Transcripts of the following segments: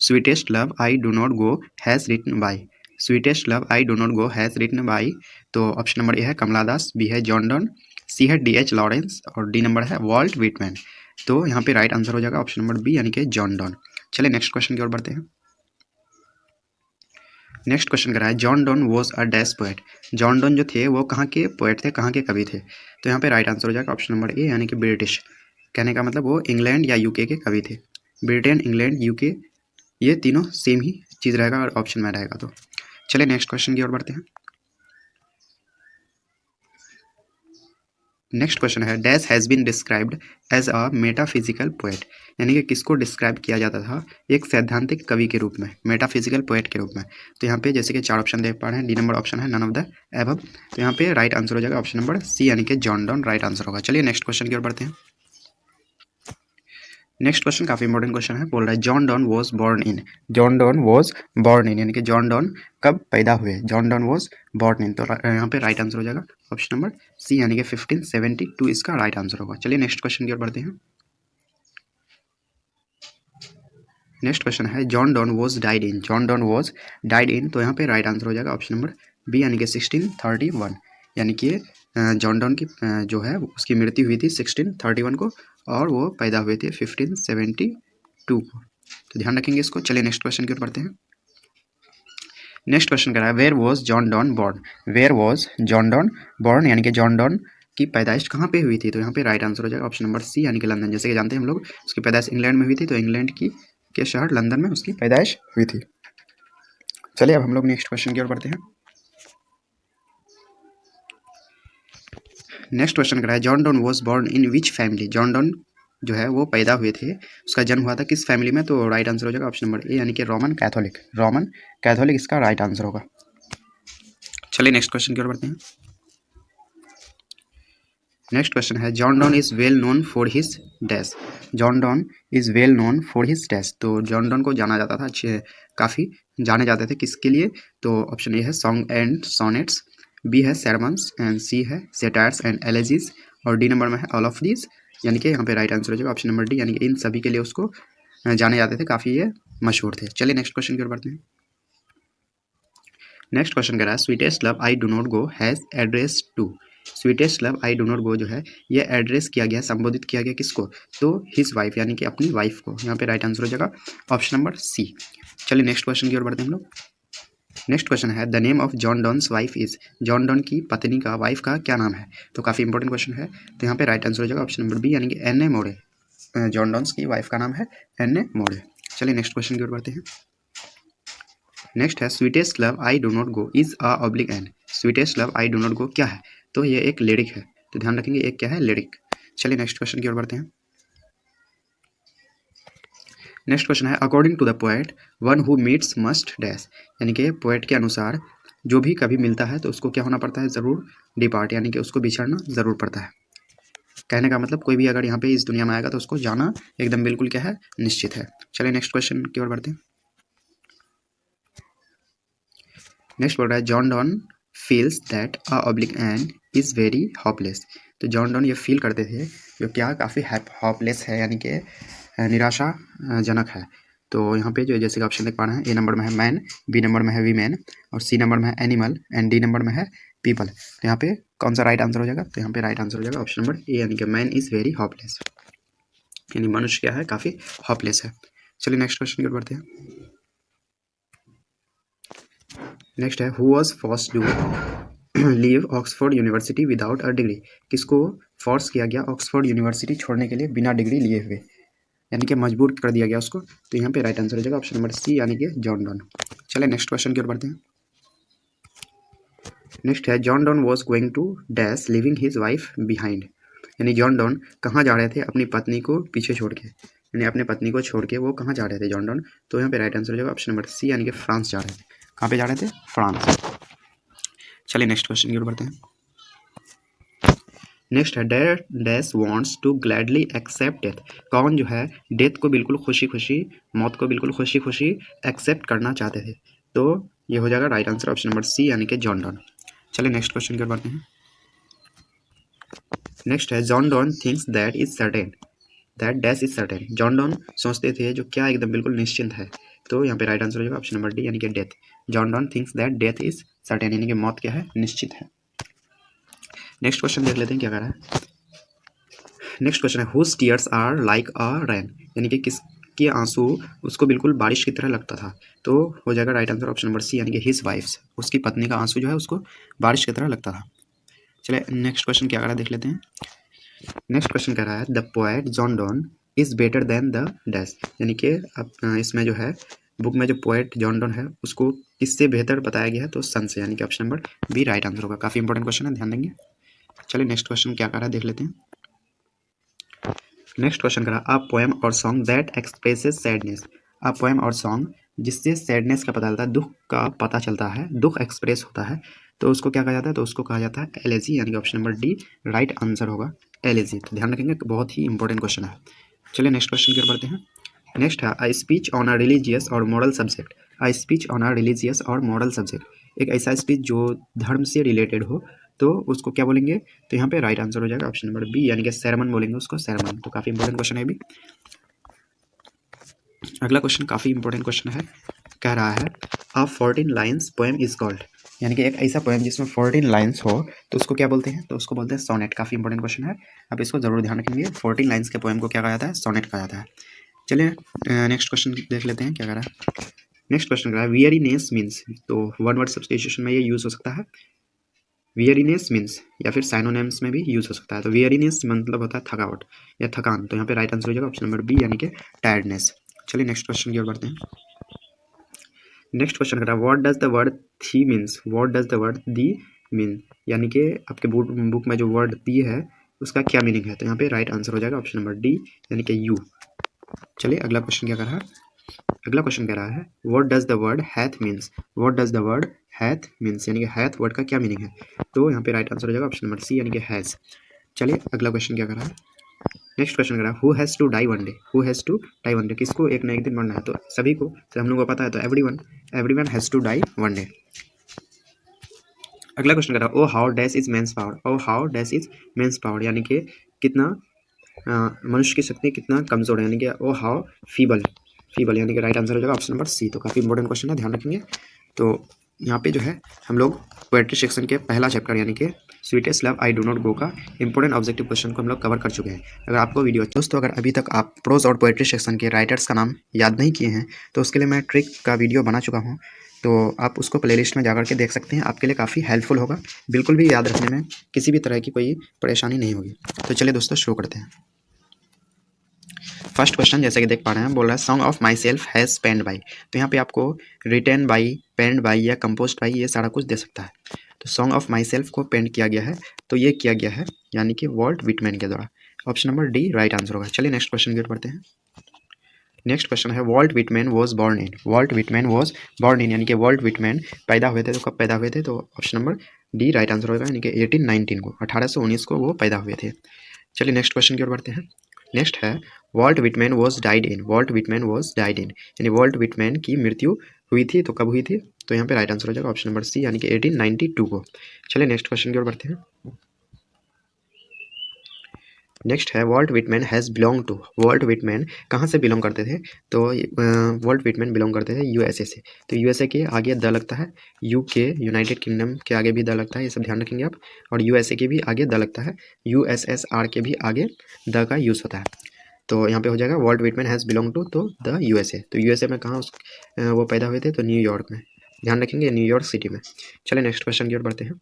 Sweetest love I do not go has written by, sweetest love I do not go has written by, तो option number A है Kamala Das, B है John Donne, C है D H Lawrence और D number है Walt Whitman. तो यहाँ पे right answer हो जाएगा ऑप्शन नंबर बी यानी कि जॉन डॉन। चलिए नेक्स्ट क्वेश्चन की ओर बढ़ते हैं। नेक्स्ट क्वेश्चन करा है John Donne was a dash poet, John Donne जो थे वो कहाँ के पोएट थे, कहाँ के कवि थे। तो यहाँ पे राइट आंसर हो जाएगा ऑप्शन नंबर ए यानी कि ब्रिटिश। कहने का मतलब वो इंग्लैंड या यूके के कवि थे। ब्रिटेन, इंग्लैंड, यूके ये तीनों सेम ही चीज़ रहेगा और ऑप्शन में रहेगा। तो चलिए नेक्स्ट क्वेश्चन की ओर बढ़ते हैं। नेक्स्ट क्वेश्चन है dash has been described as a metaphysical poet, यानी कि किसको डिस्क्राइब किया जाता था एक सैद्धांतिक कवि के रूप में, मेटाफिजिकल पोएट के रूप में। तो यहाँ पे जैसे कि चार ऑप्शन देख पा रहे हैं, डी नंबर ऑप्शन है नन ऑफ द एबव। तो यहाँ पे राइट आंसर हो जाएगा ऑप्शन नंबर सी यानी कि जॉन डॉन राइट आंसर होगा। चलिए नेक्स्ट क्वेश्चन की ओर बढ़ते हैं। नेक्स्ट क्वेश्चन काफी इंपॉर्टेंट क्वेश्चन है, बोल रहा है John Donne was born in, John Donne was born in यानी कि जॉन डॉन कब पैदा हुए, John Donne was born in. तो यहाँ पे राइट आंसर हो जाएगा ऑप्शन नंबर सी यानी कि 1572 इसका राइट आंसर होगा। चलिए नेक्स्ट क्वेश्चन की ओर बढ़ते हैं। नेक्स्ट क्वेश्चन है John Donne was died in, John Donne was died इन, तो यहाँ पे राइट आंसर हो जाएगा ऑप्शन नंबर बी यानी कि 1631, यानी कि जॉन डॉन की जो है उसकी मृत्यु हुई थी 1631 को और वो पैदा हुए थे 1572 को। तो ध्यान रखेंगे इसको। चलिए नेक्स्ट क्वेश्चन की ओर बढ़ते हैं। नेक्स्ट क्वेश्चन कह रहा है where was John Donne born, where was John Donne born यानी कि जॉन डॉन की पैदाइश कहाँ पे हुई थी। तो यहाँ पे राइट आंसर हो जाएगा ऑप्शन नंबर सी यानी कि लंदन। जैसे कि जानते हैं हम लोग उसकी पैदाइश इंग्लैंड में हुई थी, तो इंग्लैंड की के शहर लंदन में उसकी पैदाइश हुई थी। चलिए अब हम लोग नेक्स्ट क्वेश्चन की ओर बढ़ते हैं। नेक्स्ट क्वेश्चन कह रहा है John Donne was born in which family, John Donne जो है वो पैदा हुए थे, उसका जन्म हुआ था किस फैमिली में। तो राइट आंसर हो जाएगा ऑप्शन नंबर ए यानी कि रोमन कैथोलिक, रोमन कैथोलिक इसका राइट आंसर होगा। चलिए नेक्स्ट क्वेश्चन की ओर बढ़ते हैं। नेक्स्ट क्वेश्चन है John don is well known for his dash, John Donne is well known for his dash, तो जॉन डॉन को जाना जाता था अच्छे काफ़ी जाने जाते थे किसके लिए। तो ऑप्शन ए है सॉन्ग एंड सोनेट्स, बी है sermons एंड सी है सेटायर्स एंड एलेजीज और डी नंबर में है ऑल ऑफ दीज, यानी कि यहाँ पे राइट आंसर हो जाएगा ऑप्शन नंबर डी यानी कि इन सभी के लिए उसको जाने जाते थे, काफ़ी ये मशहूर थे। चलिए नेक्स्ट क्वेश्चन की ओर बढ़ते हैं। नेक्स्ट क्वेश्चन कह रहा है sweetest love I do not go has address to, sweetest love I do not go जो है ये एड्रेस किया गया, संबोधित किया गया किसको, तो हिज वाइफ यानी कि अपनी वाइफ को। यहाँ पे राइट आंसर हो जाएगा ऑप्शन नंबर सी। चलिए नेक्स्ट क्वेश्चन की ओर बढ़ते हैं हम लोग। नेक्स्ट क्वेश्चन है the name of John Donne's wife is, John Donne की पत्नी का वाइफ का क्या नाम है। तो काफ़ी इंपॉर्टेंट क्वेश्चन है, तो यहाँ पे राइट आंसर हो जाएगा ऑप्शन नंबर बी यानी कि एन ए मोड़े, जॉन डॉन्स की वाइफ का नाम है एन ए मोड़े। चलिए नेक्स्ट क्वेश्चन की ओर बढ़ते हैं। नेक्स्ट है sweetest love I do not go is a oblique and, sweetest love I do not गो क्या है, तो ये एक लिरिक है, तो ध्यान रखेंगे एक क्या है लिरिक। चलिए नेक्स्ट क्वेश्चन की ओर बढ़ते हैं। नेक्स्ट क्वेश्चन है according to the poet one who meets must dash, यानी कि पोएट के अनुसार जो भी कभी मिलता है तो उसको क्या होना पड़ता है, ज़रूर डिपार्ट, यानी कि उसको बिछड़ना ज़रूर पड़ता है। कहने का मतलब कोई भी अगर यहाँ पे इस दुनिया में आएगा तो उसको जाना एकदम बिल्कुल क्या है निश्चित है। चलिए नेक्स्ट क्वेश्चन की ओर बढ़ते हैं। नेक्स्ट बोल रहा है John don feels that a oblique and is very hopeless, तो जॉन डॉन ये फील करते थे जो क्या काफ़ी होपलेस है यानी कि निराशाजनक है। तो यहाँ पे जो जैसे कि ऑप्शन देख पा रहे हैं ए नंबर में है मैन, बी नंबर में है वीमेन और सी नंबर में है एनिमल एंड डी नंबर में है पीपल। तो यहाँ पे कौन सा राइट आंसर हो जाएगा, तो यहाँ पे राइट आंसर हो जाएगा ऑप्शन नंबर ए यानी कि मैन इज़ वेरी होपलेस, यानी मनुष्य क्या है काफ़ी होपलेस है। चलिए नेक्स्ट क्वेश्चन की ओर बढ़ते हैं। नेक्स्ट है who was force to leave Oxford University without a degree, किसको फोर्स किया गया ऑक्सफोर्ड यूनिवर्सिटी छोड़ने के लिए बिना डिग्री लिए हुए, यानी कि मजबूर कर दिया गया उसको। तो यहाँ पे राइट आंसर हो जाएगा ऑप्शन नंबर सी यानी कि जॉन डॉन। चलिए नेक्स्ट क्वेश्चन की ओर बढ़ते हैं। नेक्स्ट है John Donne was going to dash living his wife behind, यानी जॉन डॉन कहाँ जा रहे थे अपनी पत्नी को पीछे छोड़ के, यानी अपने पत्नी को छोड़ के वो कहाँ जा रहे थे जॉन डॉन। तो यहाँ पे राइट आंसर हो जाएगा ऑप्शन नंबर सी यानी कि फ्रांस जा रहे थे। कहाँ पे जा रहे थे, फ्रांस। चलिए नेक्स्ट क्वेश्चन की ओर बढ़ते हैं। नेक्स्ट है dash wants to gladly accept death, कौन जो है डेथ को बिल्कुल खुशी खुशी, मौत को बिल्कुल खुशी खुशी एक्सेप्ट करना चाहते थे। तो ये हो जाएगा right answer option number C यानी कि जॉन डॉन। चलिए नेक्स्ट क्वेश्चन की बढ़ते हैं। नेक्स्ट है John Donne thinks that is certain, that dash is certain, John Donne सोचते थे जो क्या एकदम बिल्कुल निश्चिंत है। तो यहाँ पे राइट आंसर हो जाएगा ऑप्शन नंबर डी यानी कि death. John Donne thinks that death is certain यानी कि मौत क्या है, निश्चित है। नेक्स्ट क्वेश्चन देख लेते हैं क्या कह रहा है। नेक्स्ट क्वेश्चन है whose tears are like a rain, यानी कि किसके आंसू उसको बिल्कुल बारिश की तरह लगता था। तो हो जाएगा right answer option number C यानी कि हिज वाइफ्स, उसकी पत्नी का आंसू जो है उसको बारिश की तरह लगता था। चलिए नेक्स्ट क्वेश्चन क्या कह रहा है देख लेते हैं। नेक्स्ट क्वेश्चन कह रहा है the poet John Donne is better than the dash, यानी कि अब इसमें जो है बुक में जो पोएट जॉन डॉन है उसको किससे बेहतर बताया गया है, तो सन से, यानी कि option number B right answer होगा। काफ़ी इंपॉर्टेंट क्वेश्चन है, ध्यान देंगे। चलिए नेक्स्ट क्वेश्चन क्या कह रहा है देख लेते हैं। नेक्स्ट क्वेश्चन करा अ पोएम और song that expresses sadness, a poem और सॉन्ग जिससे सैडनेस का पता चलता है, दुख का पता चलता है, दुख एक्सप्रेस होता है, तो उसको क्या कहा जाता है, तो उसको कहा जाता है एलेजी, यानी कि option number D right answer होगा एलेजी। तो ध्यान रखेंगे, बहुत ही इंपॉर्टेंट क्वेश्चन है। चलिए नेक्स्ट क्वेश्चन की ओर बढ़ते हैं। नेक्स्ट है a speech on a religious और moral subject, a speech on a religious और मॉरल सब्जेक्ट, एक ऐसा स्पीच जो धर्म से रिलेटेड हो, तो उसको क्या बोलेंगे, तो यहाँ पे राइट आंसर हो जाएगा ऑप्शन नंबर बी यानी कि सेरेमन बोलेंगे उसको, सेरेमन। तो काफ़ी इंपॉर्टेंट क्वेश्चन है भी। अगला क्वेश्चन काफ़ी इंपॉर्टेंट क्वेश्चन है, कह रहा है अ 14 लाइन्स पोएम इज कॉल्ड, यानी कि एक ऐसा पोएम जिसमें 14 लाइन्स हो तो उसको क्या बोलते हैं, तो उसको बोलते हैं सोनेट। काफ़ी इंपॉर्टेंट क्वेश्चन है, आप इसको जरूर ध्यान रखेंगे। 14 लाइन्स के पोएम को क्या कहा जाता है, सोनेट कहा जाता है। चलिए नेक्स्ट क्वेश्चन देख लेते हैं क्या कह रहा है। नेक्स्ट क्वेश्चन कह रहा है वियरीनेस मीन्स, तो वन वर्ड सब्स्टिट्यूशन में ये यूज़ हो सकता है, वियरीनेस मीन्स, या फिर साइनोनेम्स में भी यूज़ हो सकता है। तो वियरीनेस मतलब होता है थकावट या थकान, तो यहाँ पे राइट आंसर हो जाएगा ऑप्शन नंबर बी यानी कि टायर्डनेस। चलिए नेक्स्ट क्वेश्चन की ओर बढ़ते हैं। नेक्स्ट क्वेश्चन कर रहा है व्हाट डज द वर्ड थी means, what does the word the mean, यानी कि आपके बुक में जो वर्ड दी है उसका क्या मीनिंग है, तो यहाँ पे राइट आंसर हो जाएगा ऑप्शन नंबर डी यानी कि यू। चलिए अगला क्वेश्चन क्या कर रहा है। अगला क्वेश्चन कह रहा है what does the word hath means, what does the word hath means, यानी कि हैथ वर्ड का क्या मीनिंग है, तो यहाँ पे राइट आंसर हो जाएगा ऑप्शन नंबर सी यानी कि हैज़। चलिए अगला क्वेश्चन क्या कर रहा है। नेक्स्ट क्वेश्चन कर रहा है who has to die one day, who has to die one day, किसको एक ना एक दिन मरना है, तो सभी को, तो हम लोग को पता है, तो everyone has to die one day. अगला क्वेश्चन कर रहा है O how dash is men's power, O how dash is men's power, यानी कि कितना मनुष्य की शक्ति कितना कमजोर है, यानी कि ओ हाउ फीबल, फीबल यानी कि राइट आंसर हो जाएगा ऑप्शन नंबर सी। तो काफ़ी इंपॉर्टेंट क्वेश्चन है, ध्यान रखेंगे। तो यहाँ पे जो है हम लोग पोएट्री सेक्शन के पहला चैप्टर यानी कि sweetest love I do not गो का इंपॉर्टेंट ऑब्जेक्टिव क्वेश्चन को हम लोग कवर कर चुके हैं। अगर आपको वीडियो दोस्तों, अगर अभी तक आप प्रोज और पोएट्री सेक्शन के राइटर्स का नाम याद नहीं किए हैं तो उसके लिए मैं ट्रिक का वीडियो बना चुका हूँ, तो आप उसको प्लेलिस्ट में जाकर के देख सकते हैं, आपके लिए काफ़ी हेल्पफुल होगा, बिल्कुल भी याद रखने में किसी भी तरह की कोई परेशानी नहीं होगी। तो चलिए दोस्तों शुरू करते हैं। फर्स्ट क्वेश्चन जैसे कि देख पा रहे हैं, बोल रहा है Song of Myself has pend by, तो यहाँ पे आपको रिटेन बाई, पेंड बाई या कंपोस्ट बाई ये सारा कुछ दे सकता है। तो सॉन्ग ऑफ माई सेल्फ को पेंड किया गया है, तो ये किया गया है यानी कि वॉल्ट विटमैन के द्वारा, option number D right answer होगा। चलिए नेक्स्ट क्वेश्चन की ओर बढ़ते हैं। नेक्स्ट क्वेश्चन है Walt Whitman was born in, Walt Whitman was born in, यानी कि वॉल्ट विटमैन पैदा हुए थे, तो कब पैदा हुए थे, तो option number D right answer होगा, यानी कि 1819 को, 1819 को वो पैदा हुए थे। चलिए नेक्स्ट क्वेश्चन की ओर बढ़ते हैं। नेक्स्ट है Walt Whitman was died in, Walt Whitman was died in, यानी वॉल्ट विटमैन की मृत्यु हुई थी, तो कब हुई थी, तो यहाँ पे राइट आंसर हो जाएगा ऑप्शन नंबर सी यानी कि 1892 को। चलिए नेक्स्ट क्वेश्चन की ओर बढ़ते हैं। नेक्स्ट है Walt Whitman has belong to, Walt Whitman कहाँ से बिलोंग करते थे, तो वॉल्ट विटमैन बिलोंग करते थे यूएसए से, तो यूएसए के आगे द लगता है, यूके यूनाइटेड किंगडम के आगे भी द लगता है, ये सब ध्यान रखेंगे आप, और यूएसए के भी आगे द लगता है, यूएसएसआर के भी आगे द का यूज़ होता है, तो यहाँ पे हो जाएगा Walt Whitman has belong to तो द यूएसए, तो यूएसए में कहाँ वो पैदा हुए थे, तो न्यूयॉर्क में, ध्यान रखेंगे न्यूयॉर्क सिटी में। चलिए नेक्स्ट क्वेश्चन की ओर बढ़ते हैं।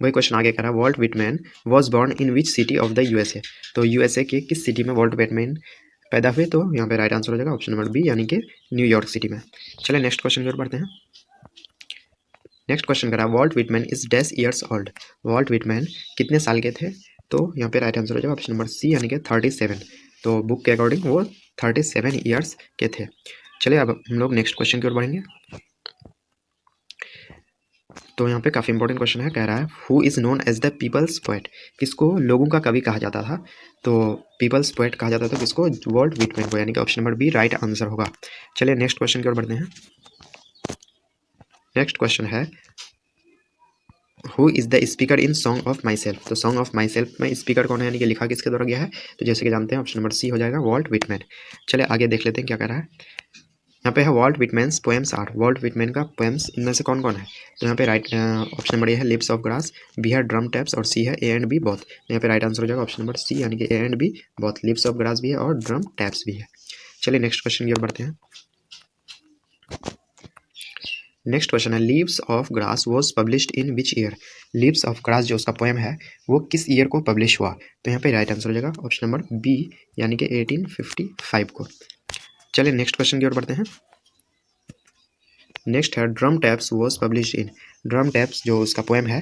वही क्वेश्चन आगे कह रहा है Walt Whitman was born in which city of the USA, तो यूएसए के किस सिटी में वॉल्ट विटमैन पैदा हुए, तो यहाँ पे राइट आंसर हो जाएगा ऑप्शन नंबर बी यानी कि न्यूयॉर्क सिटी में। चलिए नेक्स्ट क्वेश्चन की ओर बढ़ते हैं। नेक्स्ट क्वेश्चन कह रहा है Walt Whitman is dash years old, Walt Whitman कितने साल के थे, तो यहाँ पे राइट आंसर हो जाएगा ऑप्शन नंबर सी यानी कि 37, तो बुक के अकॉर्डिंग वो 37 ईयर्स के थे। चलिए अब हम लोग नेक्स्ट क्वेश्चन की ओर बढ़ेंगे। तो यहाँ पे काफ़ी इंपॉर्टेंट क्वेश्चन है, कह रहा है who is known as the people's poet, किसको लोगों का कवि कहा जाता था, तो पीपल्स पोएट कहा जाता था किसको, वॉल्ट विटमैन को, यानी कि option number B right answer होगा। चलिए नेक्स्ट क्वेश्चन की ओर बढ़ते हैं। नेक्स्ट क्वेश्चन है who is the speaker in Song of Myself. तो सॉन्ग ऑफ माई सेल्फ में स्पीकर कौन है, यानी कि लिखा किसके द्वारा गया है, तो जैसे कि जानते हैं ऑप्शन नंबर सी हो जाएगा, वॉल्ट विटमैन। चलिए आगे देख लेते हैं क्या कह रहा है। यहाँ पे है Walt Whitman's poems are. Walt Whitman का पोएम्स इनमें से कौन कौन है, तो यहाँ पे राइट ऑप्शन नंबर ए है लिप्स ऑफ ग्रास, बी है ड्रम टैप्स और सी है ए एंड बी बोथ। यहाँ पे राइट आंसर हो जाएगा ऑप्शन नंबर सी, यानी कि A and B both. Leaves of grass भी है और ड्रम टैप्स भी है। चलिए नेक्स्ट क्वेश्चन की ओर बढ़ते हैं। नेक्स्ट क्वेश्चन है leaves of grass was published in which year. Leaves of grass जो उसका पोएम है वो किस ईयर को पब्लिश हुआ, तो यहाँ पे राइट आंसर हो जाएगा ऑप्शन नंबर बी, यानी कि 1855 को। चलिए नेक्स्ट क्वेश्चन की ओर बढ़ते हैं। नेक्स्ट है drum taps was publish in. Drum taps जो उसका पोएम है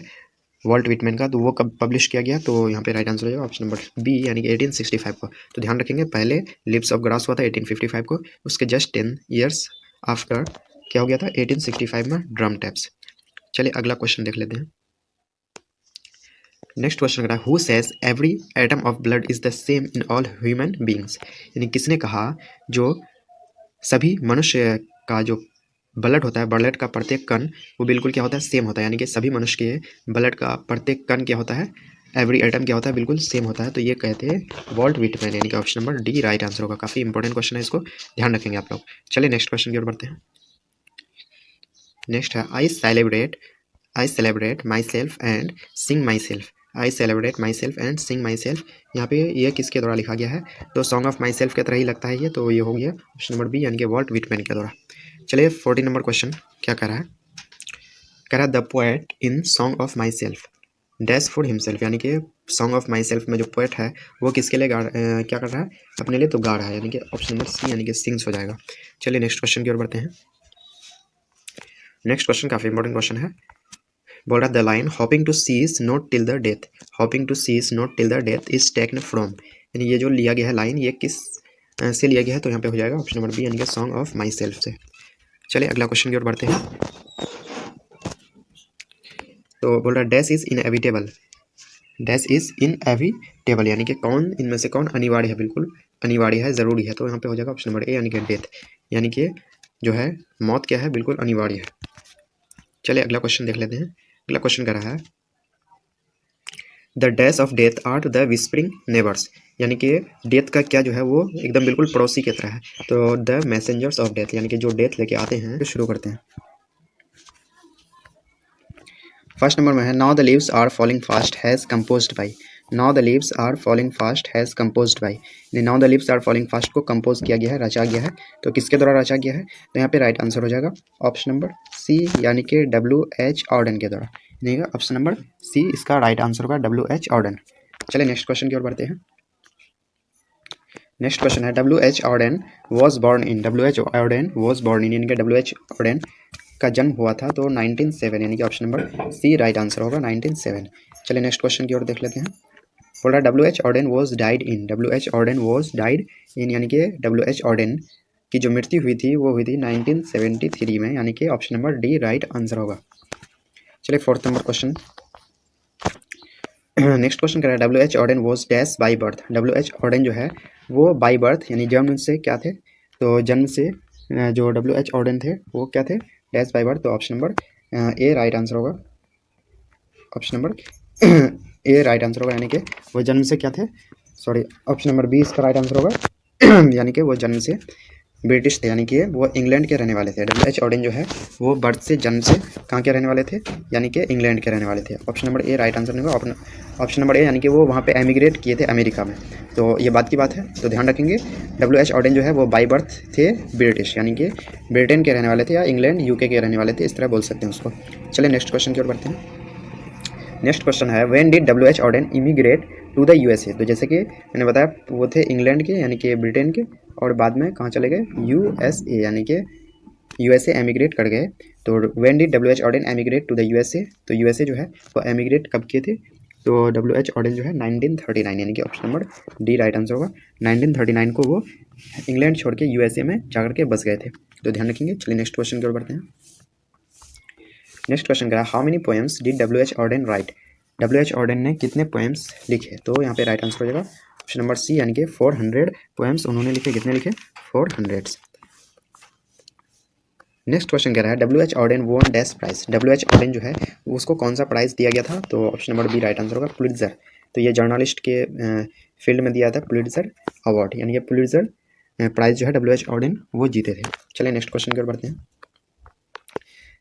वॉल्ट विटमैन का, तो वो कब पब्लिश किया गया, तो यहाँ पे राइट आंसर हो जाएगा ऑप्शन नंबर बी, यानी कि 1865 को। तो ध्यान रखेंगे पहले लिप्स ऑफ ग्रास हुआ था 1855 को, उसके जस्ट 10 ईयर्स आफ्टर क्या हो गया था 1865 में ड्रम टैप्स। चलिए अगला क्वेश्चन देख लेते हैं। नेक्स्ट क्वेश्चन कह रहा है who says every atom of blood is the same in all human beings. यानी किसने कहा जो सभी मनुष्य का जो ब्लड होता है, ब्लड का प्रत्येक कण वो बिल्कुल क्या होता है, सेम होता है। यानी कि सभी मनुष्य के ब्लड का प्रत्येक कण क्या होता है, एवरी एटम क्या होता है, बिल्कुल सेम होता है। तो ये कहते हैं वॉल्ट विटमैन, यानी कि option number D right answer होगा। काफ़ी इंपॉर्टेंट क्वेश्चन है, इसको ध्यान रखेंगे आप लोग। चलिए नेक्स्ट क्वेश्चन की ओर बढ़ते हैं। नेक्स्ट है I celebrate my self and Singh my self. I celebrate my self and Singh my self, यहाँ पे ये किसके द्वारा लिखा गया है, तो सॉन्ग ऑफ माई सेल्फ की तरह ही लगता है ये, तो ये हो गया ऑप्शन नंबर बी, यानी कि वॉल्ट विटमैन के द्वारा। चलिए 14 नंबर क्वेश्चन क्या कह रहा है, कह रहा है the poet in Song of my self dash for himself. यानी कि सॉन्ग ऑफ माई सेल्फ में जो पोएट है वो किसके लिए क्या कर रहा है, अपने लिए तो गा रहा है, यानी कि ऑप्शन नंबर सी, यानी कि सिंग्स हो जाएगा। चलिए नेक्स्ट क्वेश्चन की ओर बढ़ते हैं। नेक्स्ट क्वेश्चन काफ़ी इंपॉर्टेंट क्वेश्चन है। बोल रहा the line hoping to cease not till the death, hoping to cease not till the death is taken from. यानी ये जो लिया गया है लाइन ये किस से लिया गया है, तो यहाँ पे हो जाएगा ऑप्शन नंबर बी, यानी कि सॉन्ग ऑफ माई सेल्फ से। चलिए अगला क्वेश्चन की ओर बढ़ते हैं। तो बोल रहा dash is inevitable, dash is inevitable, यानी कि कौन इनमें से कौन अनिवार्य है, बिल्कुल अनिवार्य है, ज़रूरी है। तो यहाँ पे हो जाएगा ऑप्शन नंबर ए, यानी कि डेथ, यानी कि जो है मौत क्या है, बिल्कुल अनिवार्य है। चलिए अगला क्वेश्चन देख लेते हैं। अगला क्वेश्चन कर रहा है the dash of death are the whispering neighbours. यानी कि डेथ का क्या जो है वो एकदम बिल्कुल पड़ोसी की तरह है। तो द मैसेंजर्स ऑफ डेथ, यानी कि जो डेथ लेके आते हैं। तो शुरू करते हैं। फर्स्ट नंबर में है now the leaves are falling fast has composed by. Now the leaves are falling fast has composed by, now the leaves are falling fast को कंपोज किया गया है, रचा गया है। तो किसके द्वारा रचा गया है, तो यहाँ पे राइट आंसर हो जाएगा ऑप्शन नंबर सी, यानी कि W.H. ऑर्डन के द्वारा। यानी ऑप्शन नंबर सी इसका राइट आंसर होगा, W.H. ऑर्डन। चलिए नेक्स्ट क्वेश्चन की ओर बढ़ते हैं। नेक्स्ट क्वेश्चन है W.H. Auden was born in. W.H. Auden was born in, यानी कि W.H. ऑर्डन का जन्म हुआ था तो 1907, यानी कि option number C right answer होगा 1907। चलिए नेक्स्ट क्वेश्चन की ओर देख लेते हैं। बोल रहा W.H. Auden was died in. W.H. Auden was died in, यानी कि W.H. ऑर्डन की जो मृत्यु हुई थी वो हुई थी 1973 में, यानी कि option number D right answer होगा। चलिए fourth number question. Next question कर रहा है W.H. Auden was dash by birth. W.H. Auden जो है वो बाई बर्थ यानी जन्म से क्या थे, तो जन्म से जो W.H. ऑर्डन थे वो क्या थे, डैश बाई बर्थ। तो option number A right answer होगा, option number A right answer होगा, यानी कि वो जन्म से क्या थे, सॉरी ऑप्शन नंबर बी इसका राइट आंसर होगा यानी कि वो जन्म से ब्रिटिश थे, यानी कि वो इंग्लैंड के रहने वाले थे। W.H. ऑर्डन जो है वो बर्थ से जन्म से कहाँ के रहने वाले थे, यानी कि इंग्लैंड के रहने वाले थे। Option number A right answer नहीं होगा, ऑप्शन नंबर ए, यानी कि वो वहाँ पे एमिग्रेट किए थे अमेरिका में। तो ये बात की बात है, तो ध्यान रखेंगे W.H. ऑर्डन जो है वो बाई बर्थ थे ब्रिटिश, यानी कि ब्रिटेन के रहने वाले थे या इंग्लैंड UK के रहने वाले थे, इस तरह बोल सकते हैं उसको। चलिए नेक्स्ट क्वेश्चन की ओर बढ़ते हैं। नेक्स्ट क्वेश्चन है when did W.H. Auden immigrate to the USA। तो जैसे कि मैंने बताया वो थे इंग्लैंड के, यानी कि ब्रिटेन के, और बाद में कहाँ चले गए, USA, यानी कि USA एमिग्रेट कर गए। तो when did W.H. Auden emigrate to the USA, तो USA जो है वो एमिग्रेट कब किए थे, तो W.H. ऑर्डन जो है 1939, यानी कि option number D right answer होगा। 1939 को वो इंग्लैंड छोड़ के USA में जाकर के बस गए थे, तो ध्यान रखेंगे। चलिए नेक्स्ट क्वेश्चन की ओर बढ़ते हैं। नेक्स्ट क्वेश्चन करा how many poems did W.H. Auden write. W.H. Auden ने कितने पोएम्स लिखे, तो यहाँ पे राइट आंसर हो जाएगा ऑप्शन नंबर सी, यानी कि 400 पोएम्स उन्होंने लिखे। कितने लिखे, 400। नेक्स्ट क्वेश्चन कह रहा है W H Auden won dash prize. W H Auden जो है उसको कौन सा प्राइज़ दिया गया था, तो option number B right answer होगा पुलिट्जर। तो ये जर्नलिस्ट के फील्ड में दिया था पुलिट्जर अवार्ड, यानी कि पुलिट्जर प्राइज़ जो है डब्ल्यू एच ऑर्डन वो जीते थे। चलिए नेक्स्ट क्वेश्चन की ओर बढ़ते हैं।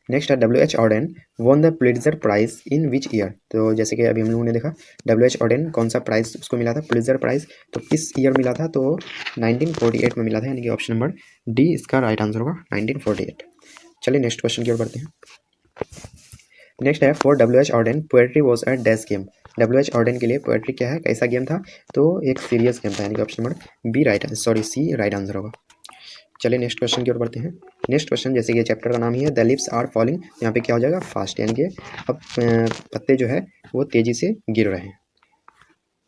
नेक्स्ट है W H Auden won the Pulitzer prize in which year. तो जैसे कि अभी हम लोगों ने देखा डब्ल्यू एच ऑर्डन कौन सा प्राइज़ उसको मिला था, पुलिट्जर प्राइज़, तो किस ईयर मिला था, तो 1948 में मिला था, यानी कि ऑप्शन नंबर डी इसका राइट आंसर होगा 1948। चलिए नेक्स्ट क्वेश्चन की ओर बढ़ते हैं। नेक्स्ट है for W H Orton poetry was a dash game. W H Orton के लिए पोएट्री क्या है, कैसा गेम था, तो एक सीरियस गेम था, यानी कि ऑप्शन नंबर बी राइट सी राइट आंसर होगा। चलिए नेक्स्ट क्वेश्चन की ओर बढ़ते हैं। नेक्स्ट क्वेश्चन जैसे कि चैप्टर का नाम ही है द लिप्स आर फॉलिंग, यहाँ पे क्या हो जाएगा फास्ट, यानी कि अब पत्ते जो है वो तेजी से गिर रहे हैं।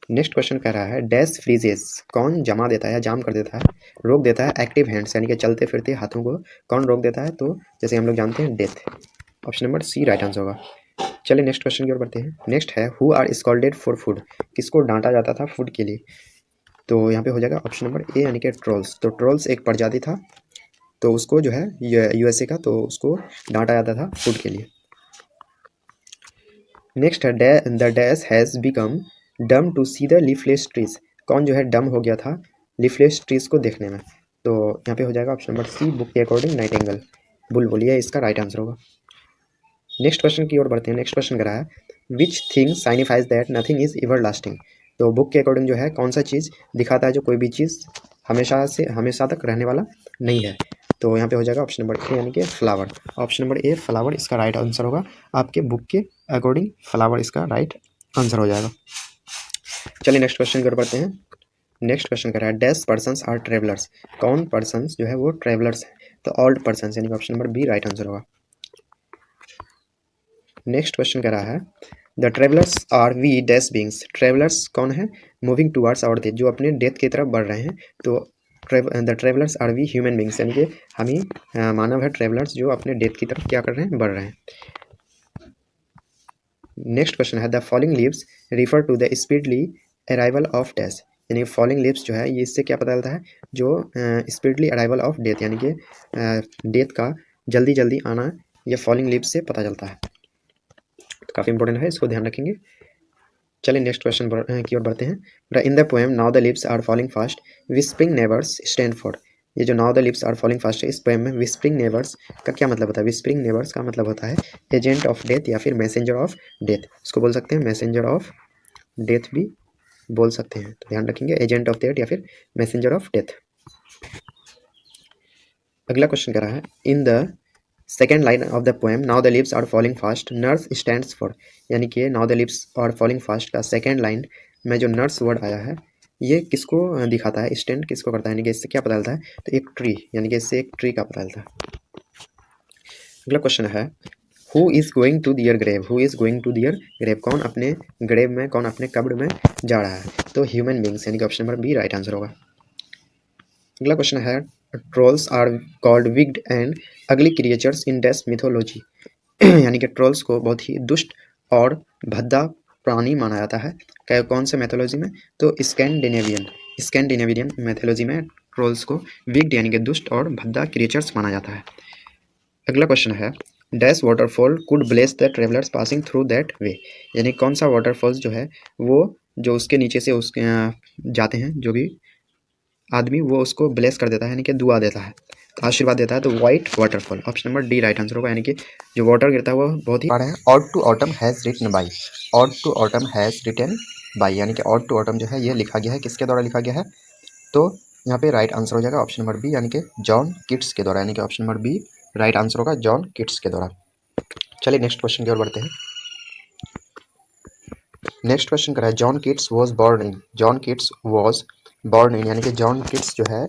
नेक्स्ट क्वेश्चन कह रहा है डैश फ्रीजेस, कौन जमा देता है या जाम कर देता है, रोक देता है एक्टिव हैंड्स, यानी कि चलते फिरते हाथों को कौन रोक देता है, तो जैसे हम लोग जानते हैं death, option number C right answer होगा। चलिए नेक्स्ट क्वेश्चन की ओर बढ़ते हैं। नेक्स्ट है who are scolded for food, किसको डांटा जाता था फूड के लिए, तो यहाँ पे हो जाएगा ऑप्शन नंबर ए यानी कि ट्रोल्स। तो ट्रोल्स एक प्रजाति था, तो उसको जो है यूएसए का, तो उसको डांटा जाता था फूड के लिए। नेक्स्ट है the dash has become dumb to see the leafless trees, कौन जो है डम हो गया था लीफलेस ट्रीज को देखने में, तो यहाँ पे हो जाएगा ऑप्शन नंबर सी बुक के अकॉर्डिंग नाइटिंगेल, बुलबुल, ये इसका राइट आंसर होगा। नेक्स्ट क्वेश्चन की ओर बढ़ते हैं। नेक्स्ट क्वेश्चन करा है which thing signifies that nothing is ever lasting, तो बुक के अकॉर्डिंग जो है कौन सा चीज़ दिखाता है जो कोई भी चीज़ हमेशा तक रहने वाला नहीं है, तो यहाँ पे हो जाएगा ऑप्शन नंबर ए यानी कि flower, option number a flower इसका राइट आंसर होगा। आपके बुक के अकॉर्डिंग फ्लावर इसका राइट आंसर हो जाएगा। चलिए नेक्स्ट क्वेश्चन की ओर बढ़ते हैं। नेक्स्ट क्वेश्चन कर रहा है डैश पर्सन्स आर ट्रेवलर्स, कौन पर्सन्स जो है वो ट्रेवलर्स है, तो ऑल्ड पर्सन्स, यानी कि option number B right answer होगा। नेक्स्ट क्वेश्चन कह रहा है the travellers are we dash beings, travellers कौन है मूविंग टूवर्ड्स आवर डेथ, जो अपने डेथ की तरफ बढ़ रहे हैं, तो the travellers are we human beings, यानी कि हम ही मानव है ट्रेवलर्स जो अपने डेथ की तरफ क्या कर रहे हैं, बढ़ रहे हैं। नेक्स्ट क्वेश्चन है the falling leaves refer to the speedily arrival of dash, यानी फॉलिंग लीव्स जो है ये इससे क्या पता चलता है, जो स्पीडली अराइवल ऑफ डेथ, यानी कि डेथ का जल्दी जल्दी आना, ये फॉलिंग लीव्स से पता चलता है, तो काफ़ी इंपॉर्टेंट है, इसको ध्यान रखेंगे। चलिए नेक्स्ट क्वेश्चन की ओर बढ़ते हैं। In the poem now the leaves are falling fast whispering neighbours stand for, ये जो now the leaves are falling fast है इस पोएम में विस्परिंग नेबर्स का क्या मतलब होता है, विस्परिंग नेबर्स का मतलब होता है एजेंट ऑफ डेथ या फिर मैसेंजर ऑफ डेथ, इसको बोल सकते हैं मैसेंजर ऑफ डेथ भी बोल सकते हैं, तो ध्यान रखेंगे एजेंट ऑफ डेथ या फिर मैसेंजर ऑफ डेथ। अगला क्वेश्चन कह रहा है in the second line of the poem now the leaves are falling fast nurse stands for, यानी कि now the leaves are falling fast का सेकेंड लाइन में जो नर्स वर्ड आया है ये किसको दिखाता है, स्टैंड किसको करता है, यानी कि इससे क्या पता चलता है, तो एक ट्री, यानी कि इससे एक ट्री का पता चलता है। अगला क्वेश्चन है who is going to their grave, who is going to their grave, कौन अपने ग्रेव में, कौन अपने कब्र में जा रहा है, तो ह्यूमन बींग्स, यानी कि option number B right answer होगा। अगला क्वेश्चन है trolls are called wicked and ugly creatures in dash mythology, यानी कि ट्रोल्स को बहुत ही दुष्ट और भद्दा प्राणी माना जाता है कौन से मैथोलॉजी में, तो स्कैंडिनेवियन मैथोलॉजी में ट्रोल्स को विग्ड यानी कि दुष्ट और भद्दा क्रिएचर्स माना जाता है। अगला क्वेश्चन है dash waterfall could bless the travellers passing through that way, यानी कौन सा वाटरफॉल्स जो है वो जो उसके नीचे से उसके जाते हैं जो भी आदमी वो उसको ब्लेस कर देता है, यानी कि दुआ देता है, आशीर्वाद देता है, तो white waterfall, option number D right answer होगा, यानी कि जो वाटर गिरता है वो बहुत ही है। Odd to Autumn has written by, Ode to Autumn has written by, यानी कि ऑड टू ऑटम जो है ये लिखा गया है किसके द्वारा लिखा गया है, तो यहाँ पे राइट आंसर हो जाएगा ऑप्शन नंबर बी यानी कि जॉन किट्स के द्वारा, यानी कि option number B right answer होगा जॉन किट्स के द्वारा। चलिए नेक्स्ट क्वेश्चन की ओर बढ़ते हैं। नेक्स्ट क्वेश्चन करा है John Keats was born in, John Keats was born in, यानी कि जॉन किट्स जो है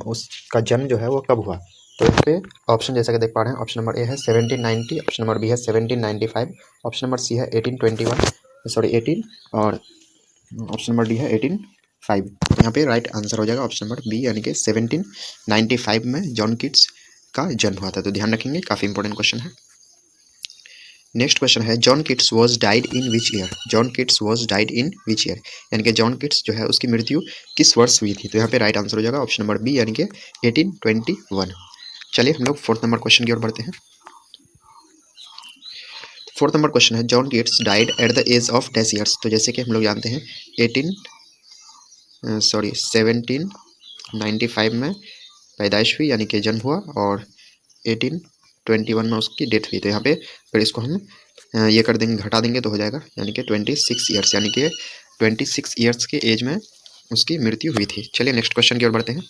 उसका जन्म जो है वो कब हुआ, तो इस पे ऑप्शन जैसा कि देख पा रहे हैं ऑप्शन नंबर ए है 1790, ऑप्शन नंबर बी है 1795, ऑप्शन नंबर सी है 1821 सॉरी 18 और ऑप्शन नंबर डी है 1805, तो यहाँ पे राइट आंसर हो जाएगा ऑप्शन नंबर बी यानी कि 1795 में जॉन किट्स का जन्म हुआ था, तो ध्यान रखेंगे काफ़ी इंपॉर्टेंट क्वेश्चन है। नेक्स्ट क्वेश्चन है John Keats was died in which year, John Keats was died in which year, यानी कि जॉन किट्स जो है उसकी मृत्यु किस वर्ष हुई थी, तो यहाँ पे राइट आंसर हो जाएगा ऑप्शन नंबर बी यानी कि 1821। चलिए हम लोग 4th नंबर क्वेश्चन की ओर बढ़ते हैं। 4th नंबर क्वेश्चन है John Keats died at the age of 10 years. तो जैसे कि हम लोग जानते हैं 1795 में पैदाइश हुई यानी कि जन्म हुआ और 1821 में उसकी डेथ हुई। तो यहाँ पे अगर इसको हम ये कर देंगे, घटा देंगे तो हो जाएगा यानी कि 26 ईयर्स, यानी कि 26 ईयर्स के एज में उसकी मृत्यु हुई थी। चलिए नेक्स्ट क्वेश्चन की ओर बढ़ते हैं।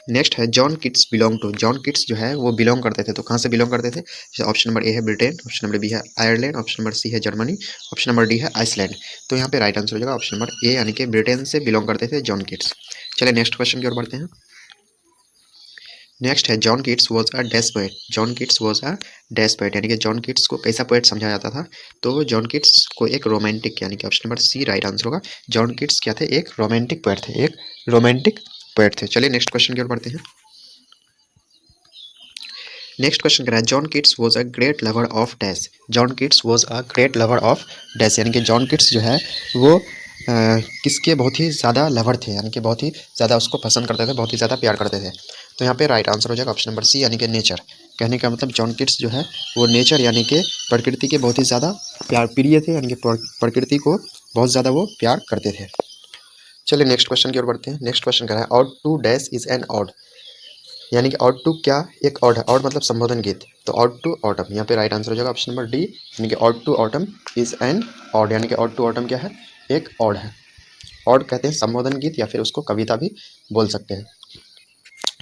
नेक्स्ट है John Keats belong to. John Keats जो है वो बिलोंग करते थे, तो कहाँ से बिलोंग करते थे? ऑप्शन नंबर ए है ब्रिटेन, ऑप्शन नंबर बी है आयरलैंड, ऑप्शन नंबर सी है जर्मनी, ऑप्शन नंबर डी है आइसलैंड। तो यहाँ पे राइट आंसर हो जाएगा ऑप्शन नंबर ए, यानी कि ब्रिटेन से बिलोंग करते थे जॉन कीट्स। चलिए नेक्स्ट क्वेश्चन की ओर बढ़ते हैं। नेक्स्ट है John Keats was a dash poet. John Keats was a dash poet, यानी कि जॉन कीट्स को कैसा पोएट समझा जाता था? तो जॉन कीट्स को एक रोमांटिक, यानी कि option number C right answer होगा। जॉन कीट्स क्या थे? एक रोमांटिक पोएट थे, एक रोमांटिक पोएट थे। चलिए नेक्स्ट क्वेश्चन की ओर बढ़ते हैं। नेक्स्ट क्वेश्चन कह रहा है John Keats was a great lover of dash. John Keats was a great lover of dash, यानी कि जॉन कीट्स जो है वो किसके बहुत ही ज़्यादा लवर थे, यानी कि बहुत ही ज़्यादा उसको पसंद करते थे, बहुत ही ज़्यादा प्यार करते थे। तो यहाँ पे राइट आंसर हो जाएगा ऑप्शन नंबर सी, यानी कि नेचर। कहने का मतलब जॉन कीट्स जो है वो नेचर यानी कि प्रकृति के बहुत ही ज़्यादा प्यार प्रिय थे, यानी कि प्रकृति को बहुत ज़्यादा वो प्यार करते थे। चलिए नेक्स्ट क्वेश्चन की ओर बढ़ते हैं। नेक्स्ट क्वेश्चन कह रहा है odd to dash is an ode, यानी कि ऑड टू क्या एक ऑड है? ऑड मतलब संबोधन गीत, तो ऑड टू ऑटम। यहाँ पे राइट आंसर हो जाएगा ऑप्शन नंबर डी, यानी कि Ode to Autumn is an ode, यानी कि ऑड टू ऑटम क्या है? एक ऑड है। ऑड कहते हैं संबोधन गीत या फिर उसको कविता भी बोल सकते हैं।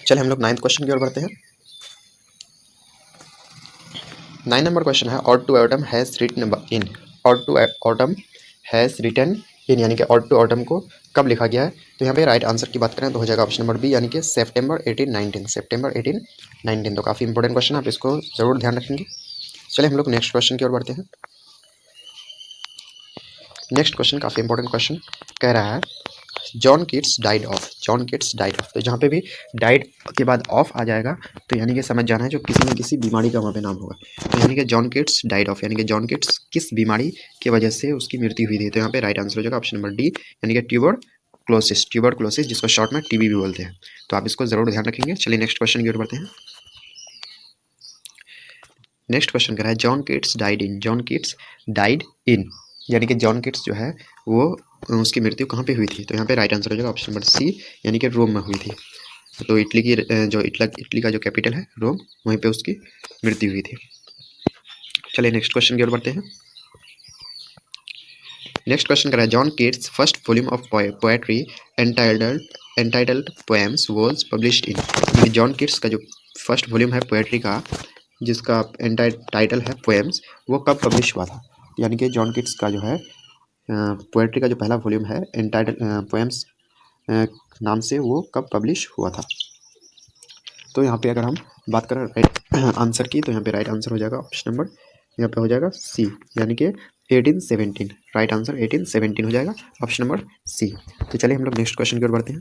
चलिए हम लोग 9th क्वेश्चन की ओर बढ़ते हैं। 9 नंबर क्वेश्चन है odd to Autumn has written in. Ode to Autumn has written in, यानी कि ऑड टू ऑटम को कब लिखा गया है? तो यहाँ पे राइट आंसर की बात करें तो हो जाएगा ऑप्शन नंबर बी, यानी कि सितंबर 1819। सितंबर 1819, तो काफ़ी इंपॉर्टेंट क्वेश्चन है, आप इसको ज़रूर ध्यान रखेंगे। चलिए हम लोग नेक्स्ट क्वेश्चन की ओर बढ़ते हैं। नेक्स्ट क्वेश्चन काफ़ी इंपॉर्टेंट क्वेश्चन कह रहा है John Keats died of. John Keats died of, तो जहाँ पे भी डाइड के बाद ऑफ आ जाएगा तो यानी कि समझ जाना है जो किसी न किसी बीमारी का वहाँ पे नाम होगा। तो यानी कि जॉन कीट्स डाइड ऑफ, यानी कि जॉन कीट्स किस बीमारी की वजह से उसकी मृत्यु हुई थी? तो यहाँ पे राइट आंसर हो जाएगा ऑप्शन नंबर डी, यानी कि ट्यूबरक्लोसिस। ट्यूबरक्लोसिस जिसको शॉर्ट में टीबी भी बोलते हैं, तो आप इसको जरूर ध्यान रखेंगे। चलिए नेक्स्ट क्वेश्चन की ओर बढ़ते हैं। नेक्स्ट क्वेश्चन कह रहा है John Keats died in. John Keats died in, यानी कि जॉन कीट्स जो है वो उसकी मृत्यु कहाँ पे हुई थी? तो यहाँ पे राइट आंसर हो जाएगा ऑप्शन नंबर सी, यानी कि रोम में हुई थी। तो इटली की जो इटली का जो कैपिटल है रोम, वहीं पे उसकी मृत्यु हुई थी। चलिए नेक्स्ट क्वेश्चन की ओर बढ़ते हैं। नेक्स्ट क्वेश्चन कर रहा है John Keats first volume of poetry entitled poems was published in. John Keats का जो फर्स्ट वॉल्यूम है पोएट्री का, जिसका टाइटल है पोएम्स, वो कब पब्लिश हुआ था? यानी कि जॉन कीट्स का जो है पोएट्री का जो पहला वॉल्यूम है एंटाइटल पोएम्स नाम से, वो कब पब्लिश हुआ था? तो यहाँ पे अगर हम बात करें राइट आंसर की, तो यहाँ पे राइट आंसर हो जाएगा ऑप्शन नंबर, यहाँ पे हो जाएगा सी, यानी कि 1817। राइट आंसर 1817 हो जाएगा ऑप्शन नंबर सी। तो चलिए हम लोग नेक्स्ट क्वेश्चन की ओर बढ़ते हैं।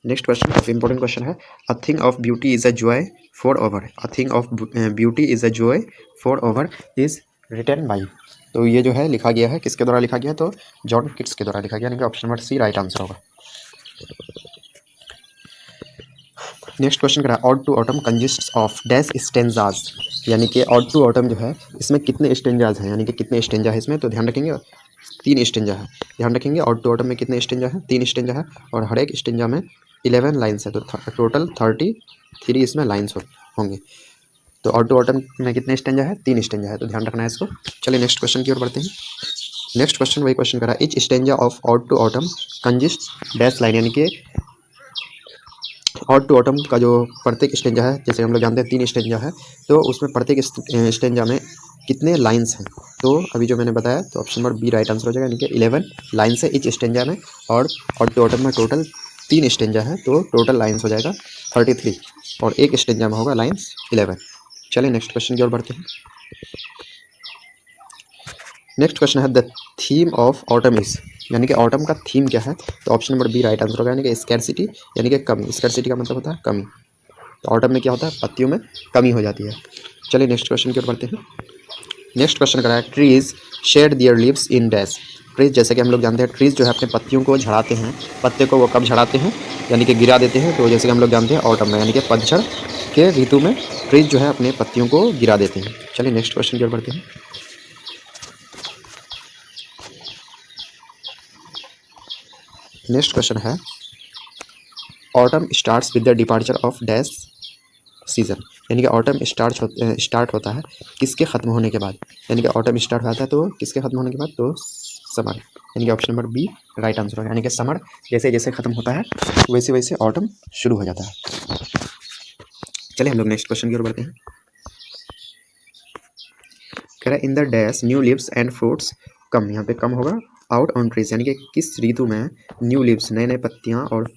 नेक्स्ट क्वेश्चन काफ़ी इंपॉर्टेंट क्वेश्चन है a thing of beauty is a joy forever. A thing of beauty is a joy forever is written by. तो ये जो है लिखा गया है किसके द्वारा लिखा गया? तो जॉन कीट्स के द्वारा लिखा गया, यानी कि option number C right answer होगा। नेक्स्ट क्वेश्चन करा Ode to Autumn consist of dash stanzas, यानी कि ऑड टू ऑटम जो है इसमें कितने स्टेंजाज हैं, यानी कि कितने स्टेंजा है इसमें? तो ध्यान रखेंगे 3 स्टेंजा है। ध्यान रखेंगे ऑड टू ऑटम में कितने स्टेंजा है? 3 स्टेंजा है, और हर एक स्टेंजा में 11 लाइन्स है, तो टोटल 33 इसमें लाइन्स होंगे। तो ऑड टू ऑटम में कितने स्टेंजा है? 3 स्टेंजा है, तो ध्यान रखना है इसको। चलिए नेक्स्ट क्वेश्चन की ओर बढ़ते हैं। नेक्स्ट क्वेश्चन वही क्वेश्चन करा each stanza of Ode to Autumn consist dash line, यानी कि ऑड टू ऑटम का जो प्रत्येक स्टेंजा है, जैसे हम लोग जानते हैं 3 स्टेंजा है, तो उसमें प्रत्येक स्टेंजा में कितने लाइन्स हैं? तो अभी जो मैंने बताया, तो option number B right answer हो जाएगा, यानी कि 11 लाइन्स है इच स्टेंजा में, और ऑड टू ऑटम में टोटल 3 स्टेंजा है, तो टोटल लाइन्स हो जाएगा 33, और एक स्टेंजा में होगा लाइन्स 11। चलिए नेक्स्ट क्वेश्चन की ओर बढ़ते हैं। नेक्स्ट क्वेश्चन है the theme of autumn is, यानी कि ऑटम का थीम क्या है? तो option number B right answer होगा, यानी कि स्कैरसिटी, यानी कि कमी। स्कैरसिटी का मतलब होता है कमी, तो ऑटम में क्या होता है? पत्तियों में कमी हो जाती है। चलिए नेक्स्ट क्वेश्चन की ओर बढ़ते हैं। नेक्स्ट क्वेश्चन करा है trees shed their leaves in dash. Trees, जैसे कि हम लोग जानते हैं ट्रीज जो है अपने पत्तियों को झड़ाते हैं। पत्ते को वो कब झड़ाते हैं, यानी कि गिरा देते हैं। तो जैसे कि हम लोग जानते हैं ऑटम में, यानी कि पतझड़ के ऋतु में ट्रीज जो है अपने पत्तियों को गिरा देते हैं। चलिए नेक्स्ट क्वेश्चन की ओर बढ़ते हैं। नेक्स्ट क्वेश्चन है autumn starts with the departure of dash season, यानी कि ऑटम स्टार्ट होता है किसके ख़त्म होने के बाद, यानी कि ऑटम स्टार्ट होता है तो किसके ख़त्म होने के बाद, तो समर, यानी कि option number B right answer होगा। यानी कि समर जैसे जैसे ख़त्म होता है वैसे वैसे ऑटम शुरू हो जाता है। चलिए हम लोग नेक्स्ट क्वेश्चन की ओर बढ़ते हैं। कह रहा है in the dash new leaves and fruits come, यहाँ पे कम होगा आउट ऑन ट्रीज, यानी कि किस ऋतु में न्यू लीव्स नए नए पत्तियाँ और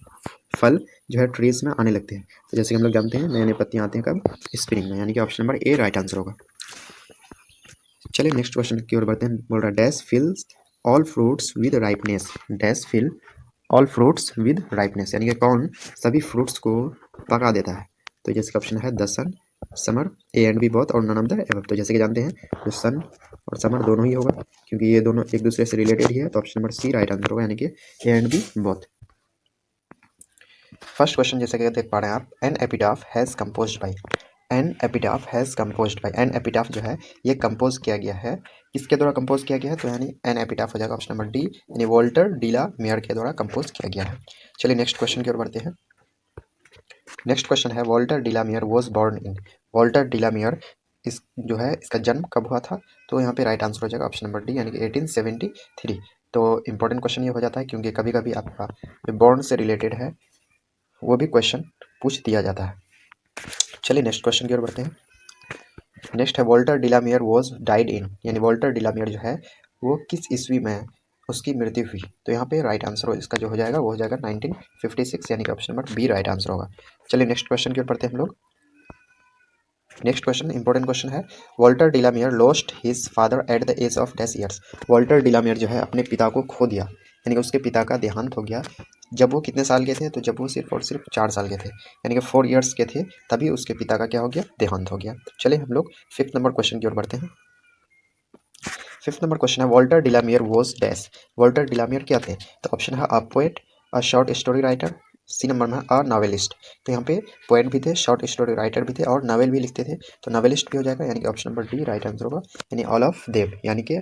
फल जो है ट्रीज में आने लगते हैं। तो जैसे कि हम लोग जानते हैं नए नए पत्तियाँ आते हैं कब, स्प्रिंग में, यानी कि option number A right answer होगा। चलिए नेक्स्ट क्वेश्चन की ओर बढ़ते हैं। बोल रहा है dash fills all fruits with ripeness, dash fill all fruits with ripeness, यानी कि कौन सभी फ्रूट्स को पका देता है। तो जैसे ऑप्शन है the sun, summer, A and B both और नन ऑफ द एबव। तो जैसे कि जानते हैं जो सन और समर दोनों ही होगा क्योंकि ये दोनों एक दूसरे से रिलेटेड ही है। तो option number C right answer होगा, यानी कि A and B both. First question जैसे कि देख पा रहे हैं आप, an epitaph has composed by, an epitaph has composed by, an epitaph जो है ये कंपोज किया गया है, किसके द्वारा कंपोज किया गया है, तो यानी एन एपिटाफ हो जाएगा ऑप्शन नंबर डी, यानी वॉल्टर डिला मेयर के द्वारा कंपोज किया गया है। चलिए नेक्स्ट क्वेश्चन की ओर बढ़ते हैं। नेक्स्ट क्वेश्चन है Walter de la Mare was born in, Walter de la Mare इस जो है इसका जन्म कब हुआ था, तो यहाँ पे राइट आंसर हो जाएगा ऑप्शन नंबर डी, यानी कि 1873। तो इंपॉर्टेंट क्वेश्चन ये हो जाता है क्योंकि कभी कभी आपका जो बॉर्न से रिलेटेड है वो भी क्वेश्चन पूछ दिया जाता है। चलिए नेक्स्ट क्वेश्चन की ओर बढ़ते हैं। नेक्स्ट है Walter de la Mare was died in, यानी वॉल्टर डिलामियर जो है वो किस ईस्वी में उसकी मृत्यु हुई, तो यहाँ पे राइट आंसर इसका जो हो जाएगा वो हो जाएगा 1956, यानी कि option number B right answer होगा। चलिए नेक्स्ट क्वेश्चन की ओर बढ़ते हैं हम लोग। नेक्स्ट क्वेश्चन इंपॉर्टेंट क्वेश्चन है Walter de la Mare lost his father at the age of 10 years, Walter de la Mare जो है अपने पिता को खो दिया, यानी कि उसके पिता का देहांत हो गया जब वो कितने साल के थे, तो जब वो सिर्फ और सिर्फ 4 साल के थे, यानी कि 4 ईयर्स के थे, तभी उसके पिता का क्या हो गया, देहांत हो गया। तो चलिए हम लोग 5th नंबर क्वेश्चन की ओर बढ़ते हैं। 5th नंबर क्वेश्चन है Walter de la Mare was dash, Walter de la Mare क्या थे, तो ऑप्शन है a poet, a short story writer, C number में अ नॉवेलिस्ट। तो यहाँ पे पोएट भी थे, शॉर्ट स्टोरी राइटर भी थे और नॉवेल भी लिखते थे, तो नॉवेलिस्ट भी हो जाएगा, यानी कि option number D right answer होगा, यानी ऑल ऑफ देम, यानी कि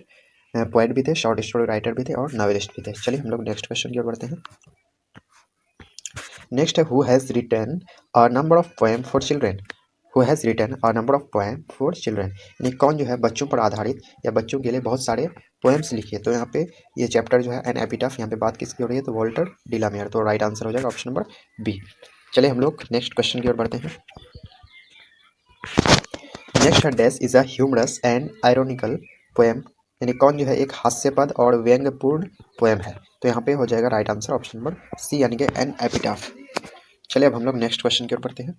पोएट भी थे, शॉर्ट स्टोरी राइटर भी थे और नॉवेलिस्ट भी थे। चलिए हम लोग नेक्स्ट क्वेश्चन की ओर बढ़ते हैं। नेक्स्ट है who has written a number of poem for children, who has written a number of poem for children, यानी कौन जो है बच्चों पर आधारित या बच्चों के लिए बहुत सारे पोएम्स लिखे। तो यहाँ पे ये चैप्टर जो है एन एपिटाफ, यहाँ पे बात किसकी हो रही है, तो वॉल्टर डिलामियर, तो राइट आंसर हो जाएगा ऑप्शन नंबर बी। चलिए हम लोग नेक्स्ट क्वेश्चन की ओर बढ़ते हैं। नेक्स्ट है dash is a humorous and ironical poem, यानी कौन जो है एक हास्यपद और व्यंग्यपूर्ण पोएम है, तो यहाँ पे हो जाएगा right answer option number C, यानी कि एन एपिटाफ। चलिए अब हम लोग नेक्स्ट क्वेश्चन की ओर बढ़ते हैं।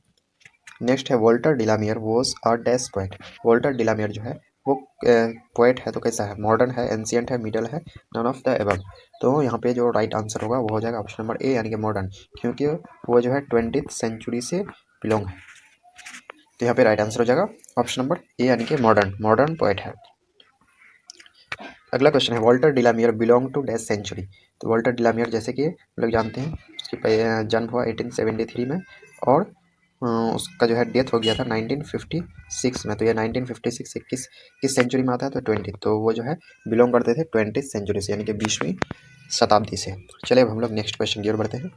नेक्स्ट है Walter de la Mare was a dash poet, Walter de la Mare जो है वो पोएट है तो कैसा है, मॉडर्न है, एंशिएंट है, मिडल है, नन ऑफ द एबव। तो यहाँ पे जो राइट आंसर होगा वो हो जाएगा ऑप्शन नंबर ए, यानी कि मॉडर्न, क्योंकि वो जो है 20th सेंचुरी से बिलोंग है। तो यहाँ पे राइट आंसर हो जाएगा ऑप्शन नंबर ए, यानी कि मॉडर्न, मॉडर्न पोएट है। अगला क्वेश्चन है Walter de la Mare belong to dash century, तो वॉल्टर डिलामियर जैसे कि लोग जानते हैं उसकी जन्म हुआ 1873 में और उसका जो है डेथ हो गया था 1956 में। तो ये 1956 से किस सेंचुरी में आता है, तो 20, तो वो जो है बिलोंग करते थे 20th सेंचुरी से, यानी कि 20वीं शताब्दी से। चलिए अब हम लोग नेक्स्ट क्वेश्चन की ओर बढ़ते हैं।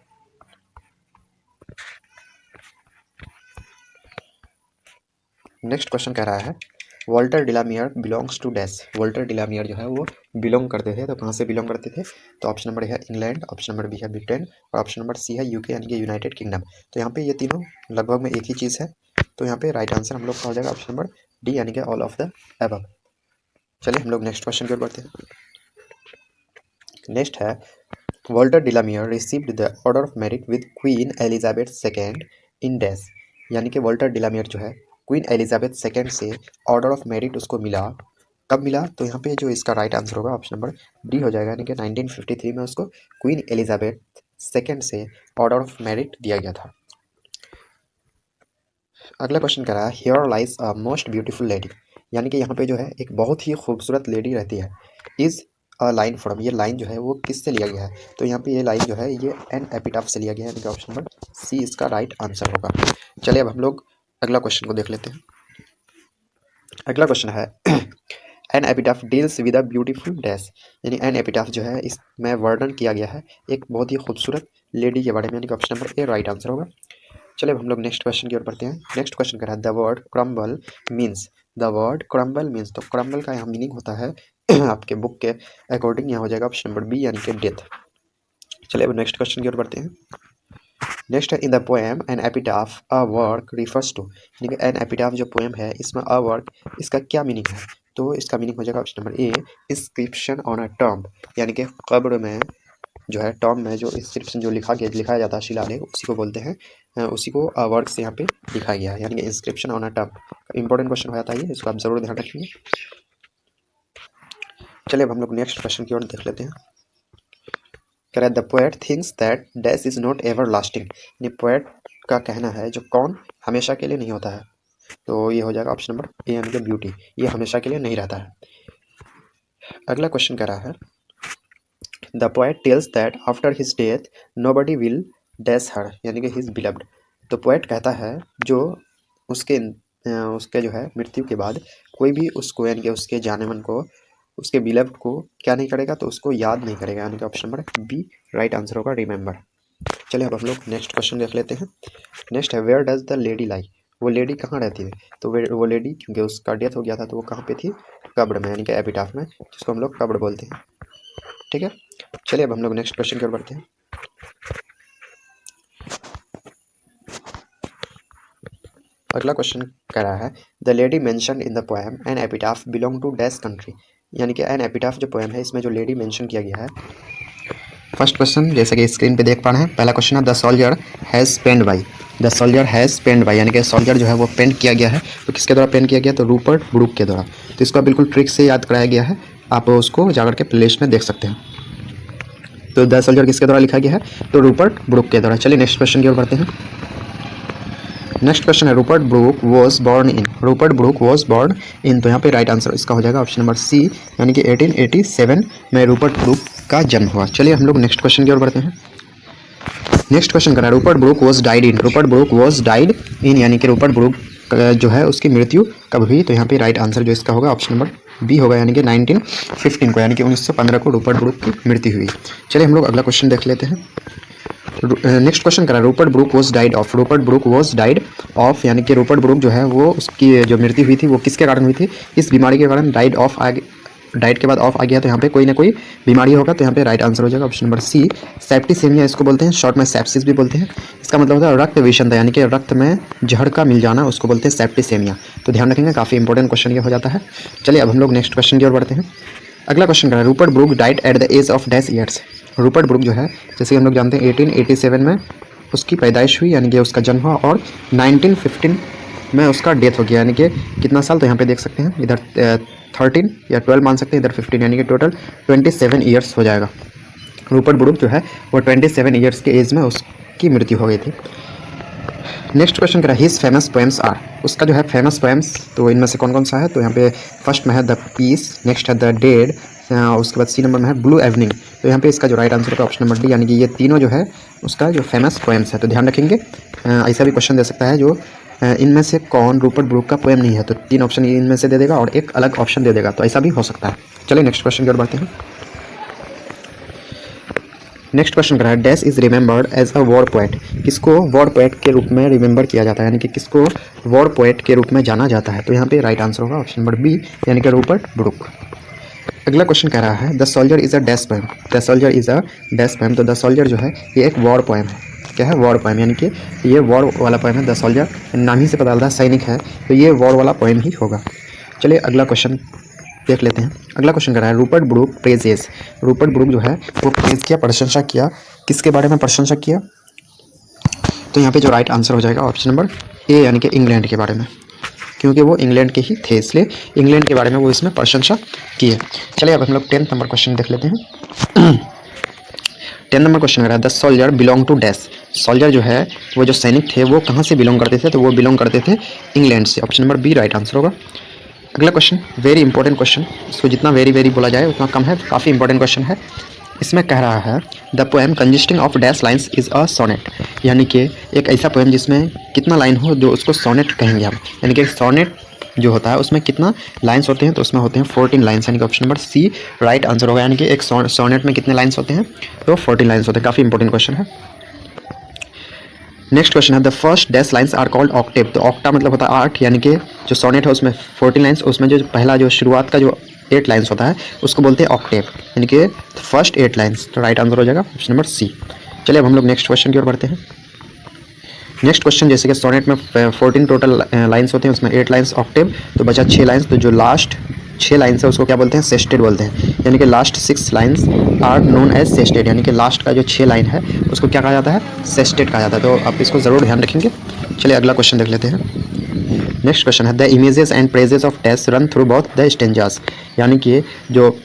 नेक्स्ट क्वेश्चन कह रहा है Walter de la Mare belongs to dash, Walter de la Mare जो है वो बिलोंग करते थे, तो कहाँ से बिलोंग करते थे, तो ऑप्शन नंबर है इंग्लैंड, ऑप्शन नंबर बी है ब्रिटेन और ऑप्शन नंबर सी है यूके, यानी कि यूनाइटेड किंगडम। तो यहाँ पे ये तीनों लगभग में एक ही चीज़ है, तो यहाँ पे राइट आंसर हम लोग का हो जाएगा ऑप्शन नंबर डी, यानी कि ऑल ऑफ द एबव। चलिए हम लोग नेक्स्ट क्वेश्चन की ओर बढ़ते हैं। नेक्स्ट है Walter de la Mare received the Order of Merit with Queen Elizabeth second in dash, यानी कि वॉल्टर डिलामियर जो है क्वीन एलिजाबेथ सेकेंड से ऑर्डर ऑफ मेरिट उसको मिला, कब मिला, तो यहाँ पे जो इसका राइट आंसर होगा ऑप्शन नंबर डी हो जाएगा, यानी कि 1953 में उसको क्वीन एलिजाबेथ सेकेंड से ऑर्डर ऑफ मेरिट दिया गया था। अगला क्वेश्चन कह रहा है here lies a most beautiful lady, यानी कि यहाँ पे जो है एक बहुत ही खूबसूरत लेडी रहती है, इज़ अ लाइन फ्रॉम, ये लाइन जो है वो किससे लिया गया है, तो यहाँ पे ये लाइन जो है ये एन एपिटाफ से लिया गया है, यानी कि ऑप्शन नंबर सी इसका राइट आंसर होगा। चलिए अब हम लोग अगला क्वेश्चन को देख लेते हैं। अगला क्वेश्चन है an epitaph deals with a beautiful dash, यानी एन एपिटाफ जो है इसमें वर्णन किया गया है एक बहुत ही खूबसूरत लेडी के बारे में, यानी कि option number A right answer होगा। चलिए अब हम लोग नेक्स्ट क्वेश्चन की ओर बढ़ते हैं। नेक्स्ट क्वेश्चन कह रहा है the word crumble means, the word crumble means, तो क्रम्बल का यहाँ मीनिंग होता है आपके बुक के अकॉर्डिंग यहाँ हो जाएगा ऑप्शन नंबर बी यानी कि डेथ। चलिए अब नेक्स्ट क्वेश्चन की ओर बढ़ते हैं। नेक्स्ट है in the poem an epitaph a work refers to, यानी कि एन एपिटाफ जो पोएम है इसमें अ वर्क इसका क्या मीनिंग है, तो इसका मीनिंग हो जाएगा option number A inscription on a tomb, यानी कि कब्र में जो है टॉम्ब में जो इंस्क्रिप्शन जो लिखाया जाता है शिलालेख उसी को बोलते हैं, उसी को वर्क से यहाँ पे लिखा गया है, यानी कि inscription on a tomb. Important question हो जाता है ये, इसको आप जरूर ध्यान रखिए। चलिए अब हम लोग नेक्स्ट क्वेश्चन की ओर देख लेते हैं। कह रहा है the poet thinks that dash is not ever lasting, यानी पोएट का कहना है जो कौन हमेशा के लिए नहीं होता है, तो ये हो जाएगा ऑप्शन नंबर ए यानी कि ब्यूटी, ये हमेशा के लिए नहीं रहता है। अगला क्वेश्चन कह रहा है the poet tells that after his death nobody will dash her, यानी कि हिज बिलव्ड, तो पोएट कहता है जो उसके जो है मृत्यु के बाद कोई भी उसको यानी कि उसके जाने मन को उसके बिलव्ड को क्या नहीं करेगा, तो उसको याद नहीं करेगा, यानी कि option number B right answer होगा रिमेंबर। चलिए अब हम लोग नेक्स्ट क्वेश्चन देख लेते हैं। नेक्स्ट है वेयर डज द लेडी लाई, वो लेडी कहाँ रहती है, तो वो लेडी क्योंकि उसका डेथ हो गया था तो वो कहाँ पे थी, कब्र में, यानी कि एपिटाफ में, जिसको हम लोग कब्र बोलते हैं। ठीक है, चलिए अब हम लोग नेक्स्ट क्वेश्चन की ओर बढ़ते हैं। अगला क्वेश्चन कह रहा है the lady mention in the poem an epitaph belong to dash country, यानी कि एन एपिटाफ जो पोएम है इसमें जो लेडी मेंशन किया गया है। फर्स्ट क्वेश्चन जैसे कि स्क्रीन पे देख पा रहे हैं, पहला क्वेश्चन है the soldier has pend by, the soldier has pend by, यानी कि सोल्जर जो है वो पेंट किया गया है, तो किसके द्वारा पेंट किया गया, तो रूपर्ट ब्रूक के द्वारा, तो इसको बिल्कुल ट्रिक से याद कराया गया है, आप उसको जाकर के प्लेलिस्ट में देख सकते हैं। तो द सोल्जर किसके द्वारा लिखा गया है, तो रूपर्ट ब्रूक के द्वारा। चलिए नेक्स्ट क्वेश्चन की ओर बढ़ते हैं। नेक्स्ट क्वेश्चन है Rupert Brooke was born in, Rupert Brooke was born in, तो यहाँ पे राइट आंसर इसका हो जाएगा ऑप्शन नंबर सी, यानी कि 1887 में रूपर्ट ब्रूक का जन्म हुआ। चलिए हम लोग नेक्स्ट क्वेश्चन की ओर बढ़ते हैं। नेक्स्ट क्वेश्चन कर रहा है Rupert Brooke was died in, Rupert Brooke was died in, यानी कि रूपर्ट ब्रूक जो है उसकी मृत्यु कब हुई, तो यहाँ पे राइट आंसर जो इसका होगा ऑप्शन नंबर बी होगा, यानी कि 1915 को, यानी कि 1915 को रूपर्ट ब्रूक की मृत्यु हुई। चलिए हम लोग अगला क्वेश्चन देख लेते हैं। नेक्स्ट क्वेश्चन करा Rupert Brooke was died of, Rupert Brooke was died of, यानी कि रूपर्ट ब्रूक जो है वो उसकी जो मृत्यु हुई थी वो किसके कारण हुई थी, इस बीमारी के कारण। डाइड ऑफ डाइट के बाद ऑफ आ गया तो यहाँ पे कोई ना कोई बीमारी होगा, तो यहाँ पे राइट आंसर हो जाएगा ऑप्शन नंबर सी सेप्टिसेमिया, इसको बोलते हैं, शॉर्ट में सेप्सिस भी बोलते हैं। इसका मतलब होता है रक्त विषमता, यानी कि रक्त में जहर का मिल जाना, उसको बोलते हैं सेप्टिसेमिया। तो ध्यान रखेंगे, काफ़ी इंपॉर्टेंट क्वेश्चन ये हो जाता है। चलिए अब हम लोग नेक्स्ट क्वेश्चन की ओर बढ़ते हैं। अगला क्वेश्चन करा Rupert Brooke died at the age of dash years, Rupert Brooke जो है जैसे हम लोग जानते हैं 1887 में उसकी पैदाइश हुई, यानी कि उसका जन्म हुआ, और 1915 में उसका डेथ हो गया, यानी कि कितना साल, तो यहाँ पे देख सकते हैं इधर 13 या 12 मान सकते हैं, इधर 15, यानी कि टोटल 27 ईयर्स हो जाएगा। रूपर्ट ब्रूक जो है वो 27 ईयर्स के एज में उसकी मृत्यु हो गई थी। नेक्स्ट क्वेश्चन करा हिज फेमस पोएम्स आर, उसका जो है फेमस पोएम्स तो इनमें से कौन कौन सा है, तो यहाँ पे फर्स्ट में है द पीस, नेक्स्ट है द डेड, उसके बाद सी नंबर में है ब्लू इवनिंग, तो यहाँ पे इसका जो राइट आंसर है ऑप्शन नंबर डी, यानी कि ये तीनों जो है उसका जो फेमस पोएम्स है। तो ध्यान रखेंगे, ऐसा भी क्वेश्चन दे सकता है जो इनमें से कौन रूपर्ट ब्रूक का पोएम नहीं है, तो 3 ऑप्शन इनमें से दे देगा और एक अलग ऑप्शन दे देगा, तो ऐसा भी हो सकता है। चलिए नेक्स्ट क्वेश्चन की ओर बढ़ते हैं। नेक्स्ट क्वेश्चन कर रहा है dash is remembered as a war poet, किसको वॉर पोएट के रूप में रिमेंबर किया जाता है, यानी कि किसको वॉर पोएट के रूप में जाना जाता है, तो यहाँ पे राइट आंसर होगा ऑप्शन नंबर बी, यानी कि रूपर्ट ब्रूक। अगला क्वेश्चन कह रहा है the soldier is a dash poem, the soldier is a dash poem, तो द सोल्जर जो है ये एक वॉर पोएम है। क्या है, वॉर पोएम, यानी कि ये वॉर वाला पोएम है। द सोल्जर नाम ही से पता चलता है सैनिक है, तो ये वॉर वाला पोएम ही होगा। चलिए अगला क्वेश्चन देख लेते हैं। अगला क्वेश्चन कर रहा है Rupert Brooke praises, Rupert Brooke जो है वो प्रेज किया, प्रशंसा किया, किसके बारे में प्रशंसा किया, तो यहाँ पे जो राइट आंसर हो जाएगा ऑप्शन नंबर ए, यानी कि इंग्लैंड के बारे में, क्योंकि वो इंग्लैंड के ही थे इसलिए इंग्लैंड के बारे में वो इसमें प्रशंसा किए। चलिए अब हम लोग 10th नंबर क्वेश्चन देख लेते हैं। 10 नंबर क्वेश्चन कर रहा है the soldier belong to dash, soldier जो है वो जो सैनिक थे वो कहाँ से बिलोंग करते थे, तो वो बिलोंग करते थे इंग्लैंड से, option number B right answer होगा। अगला क्वेश्चन वेरी इंपॉर्टेंट क्वेश्चन, इसको जितना वेरी वेरी बोला जाए उतना कम है, काफ़ी इंपॉर्टेंट क्वेश्चन है। इसमें कह रहा है the poem consisting of dash lines is a sonnet, यानी कि एक ऐसा पोएम जिसमें कितना लाइन हो जो उसको सोनेट कहेंगे हम, यानी कि सोनेट जो होता है उसमें कितना लाइन्स होते हैं, तो उसमें होते हैं 14 लाइन्स, यानी कि option number C right answer होगा। यानी कि एक सोनेट में कितने लाइन्स होते हैं, तो 14 लाइन्स होते हैं। काफ़ी इंपॉर्टेंट क्वेश्चन है। नेक्स्ट क्वेश्चन है the first dash lines are called octave, तो ऑक्टा मतलब होता है 8, यानी कि जो सोनेट है उसमें 14 लाइन्स, उसमें जो पहला जो शुरुआत का जो 8 लाइन्स होता है उसको बोलते हैं ऑक्टेव, यानी कि फर्स्ट 8 लाइन्स, तो राइट आंसर हो जाएगा ऑप्शन नंबर सी। चलिए अब हम लोग नेक्स्ट क्वेश्चन की ओर बढ़ते हैं। नेक्स्ट क्वेश्चन जैसे कि सोनेट में 14 टोटल लाइन्स होते हैं, उसमें 8 लाइन्स ऑक्टेव, तो बचा 6 लाइन्स, तो जो लास्ट 6 लाइन्स है उसको क्या बोलते हैं, सेस्टेड बोलते हैं, यानी कि last 6 lines are known as sestet, यानी कि लास्ट का जो 6 लाइन है उसको क्या कहा जाता है, सेस्टेड कहा जाता है। तो आप इसको ज़रूर ध्यान रखेंगे। चलिए अगला क्वेश्चन देख लेते हैं। नेक्स्ट क्वेश्चन है the images and praises of dash run through both the stanzas, यानी कि जो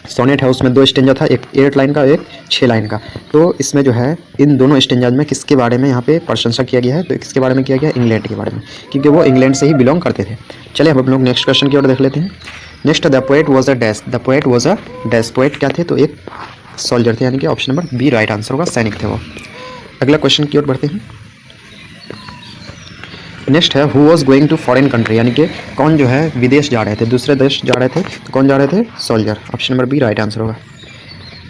सोनेट है उसमें 2 स्टेंजा था, एक 8 लाइन का, एक 6 लाइन का। तो इसमें जो है इन दोनों स्टेंजाज में किसके बारे में यहाँ पे प्रशंसा किया गया है, तो किसके बारे में किया गया, इंग्लैंड के बारे में, क्योंकि वो इंग्लैंड से ही बिलोंग करते थे। चलिए अब हम लोग नेक्स्ट क्वेश्चन की ओर देख लेते हैं। Next the poet was a dash, the poet was a dash, poet क्या थे, तो एक सोल्जर थे, यानी कि option number B right answer होगा, सैनिक थे वो। अगला क्वेश्चन की ओर बढ़ते हैं। नेक्स्ट है who was going to foreign country, यानी कि कौन जो है विदेश जा रहे थे, दूसरे देश जा रहे थे, तो कौन जा रहे थे, soldier, option number B right answer होगा।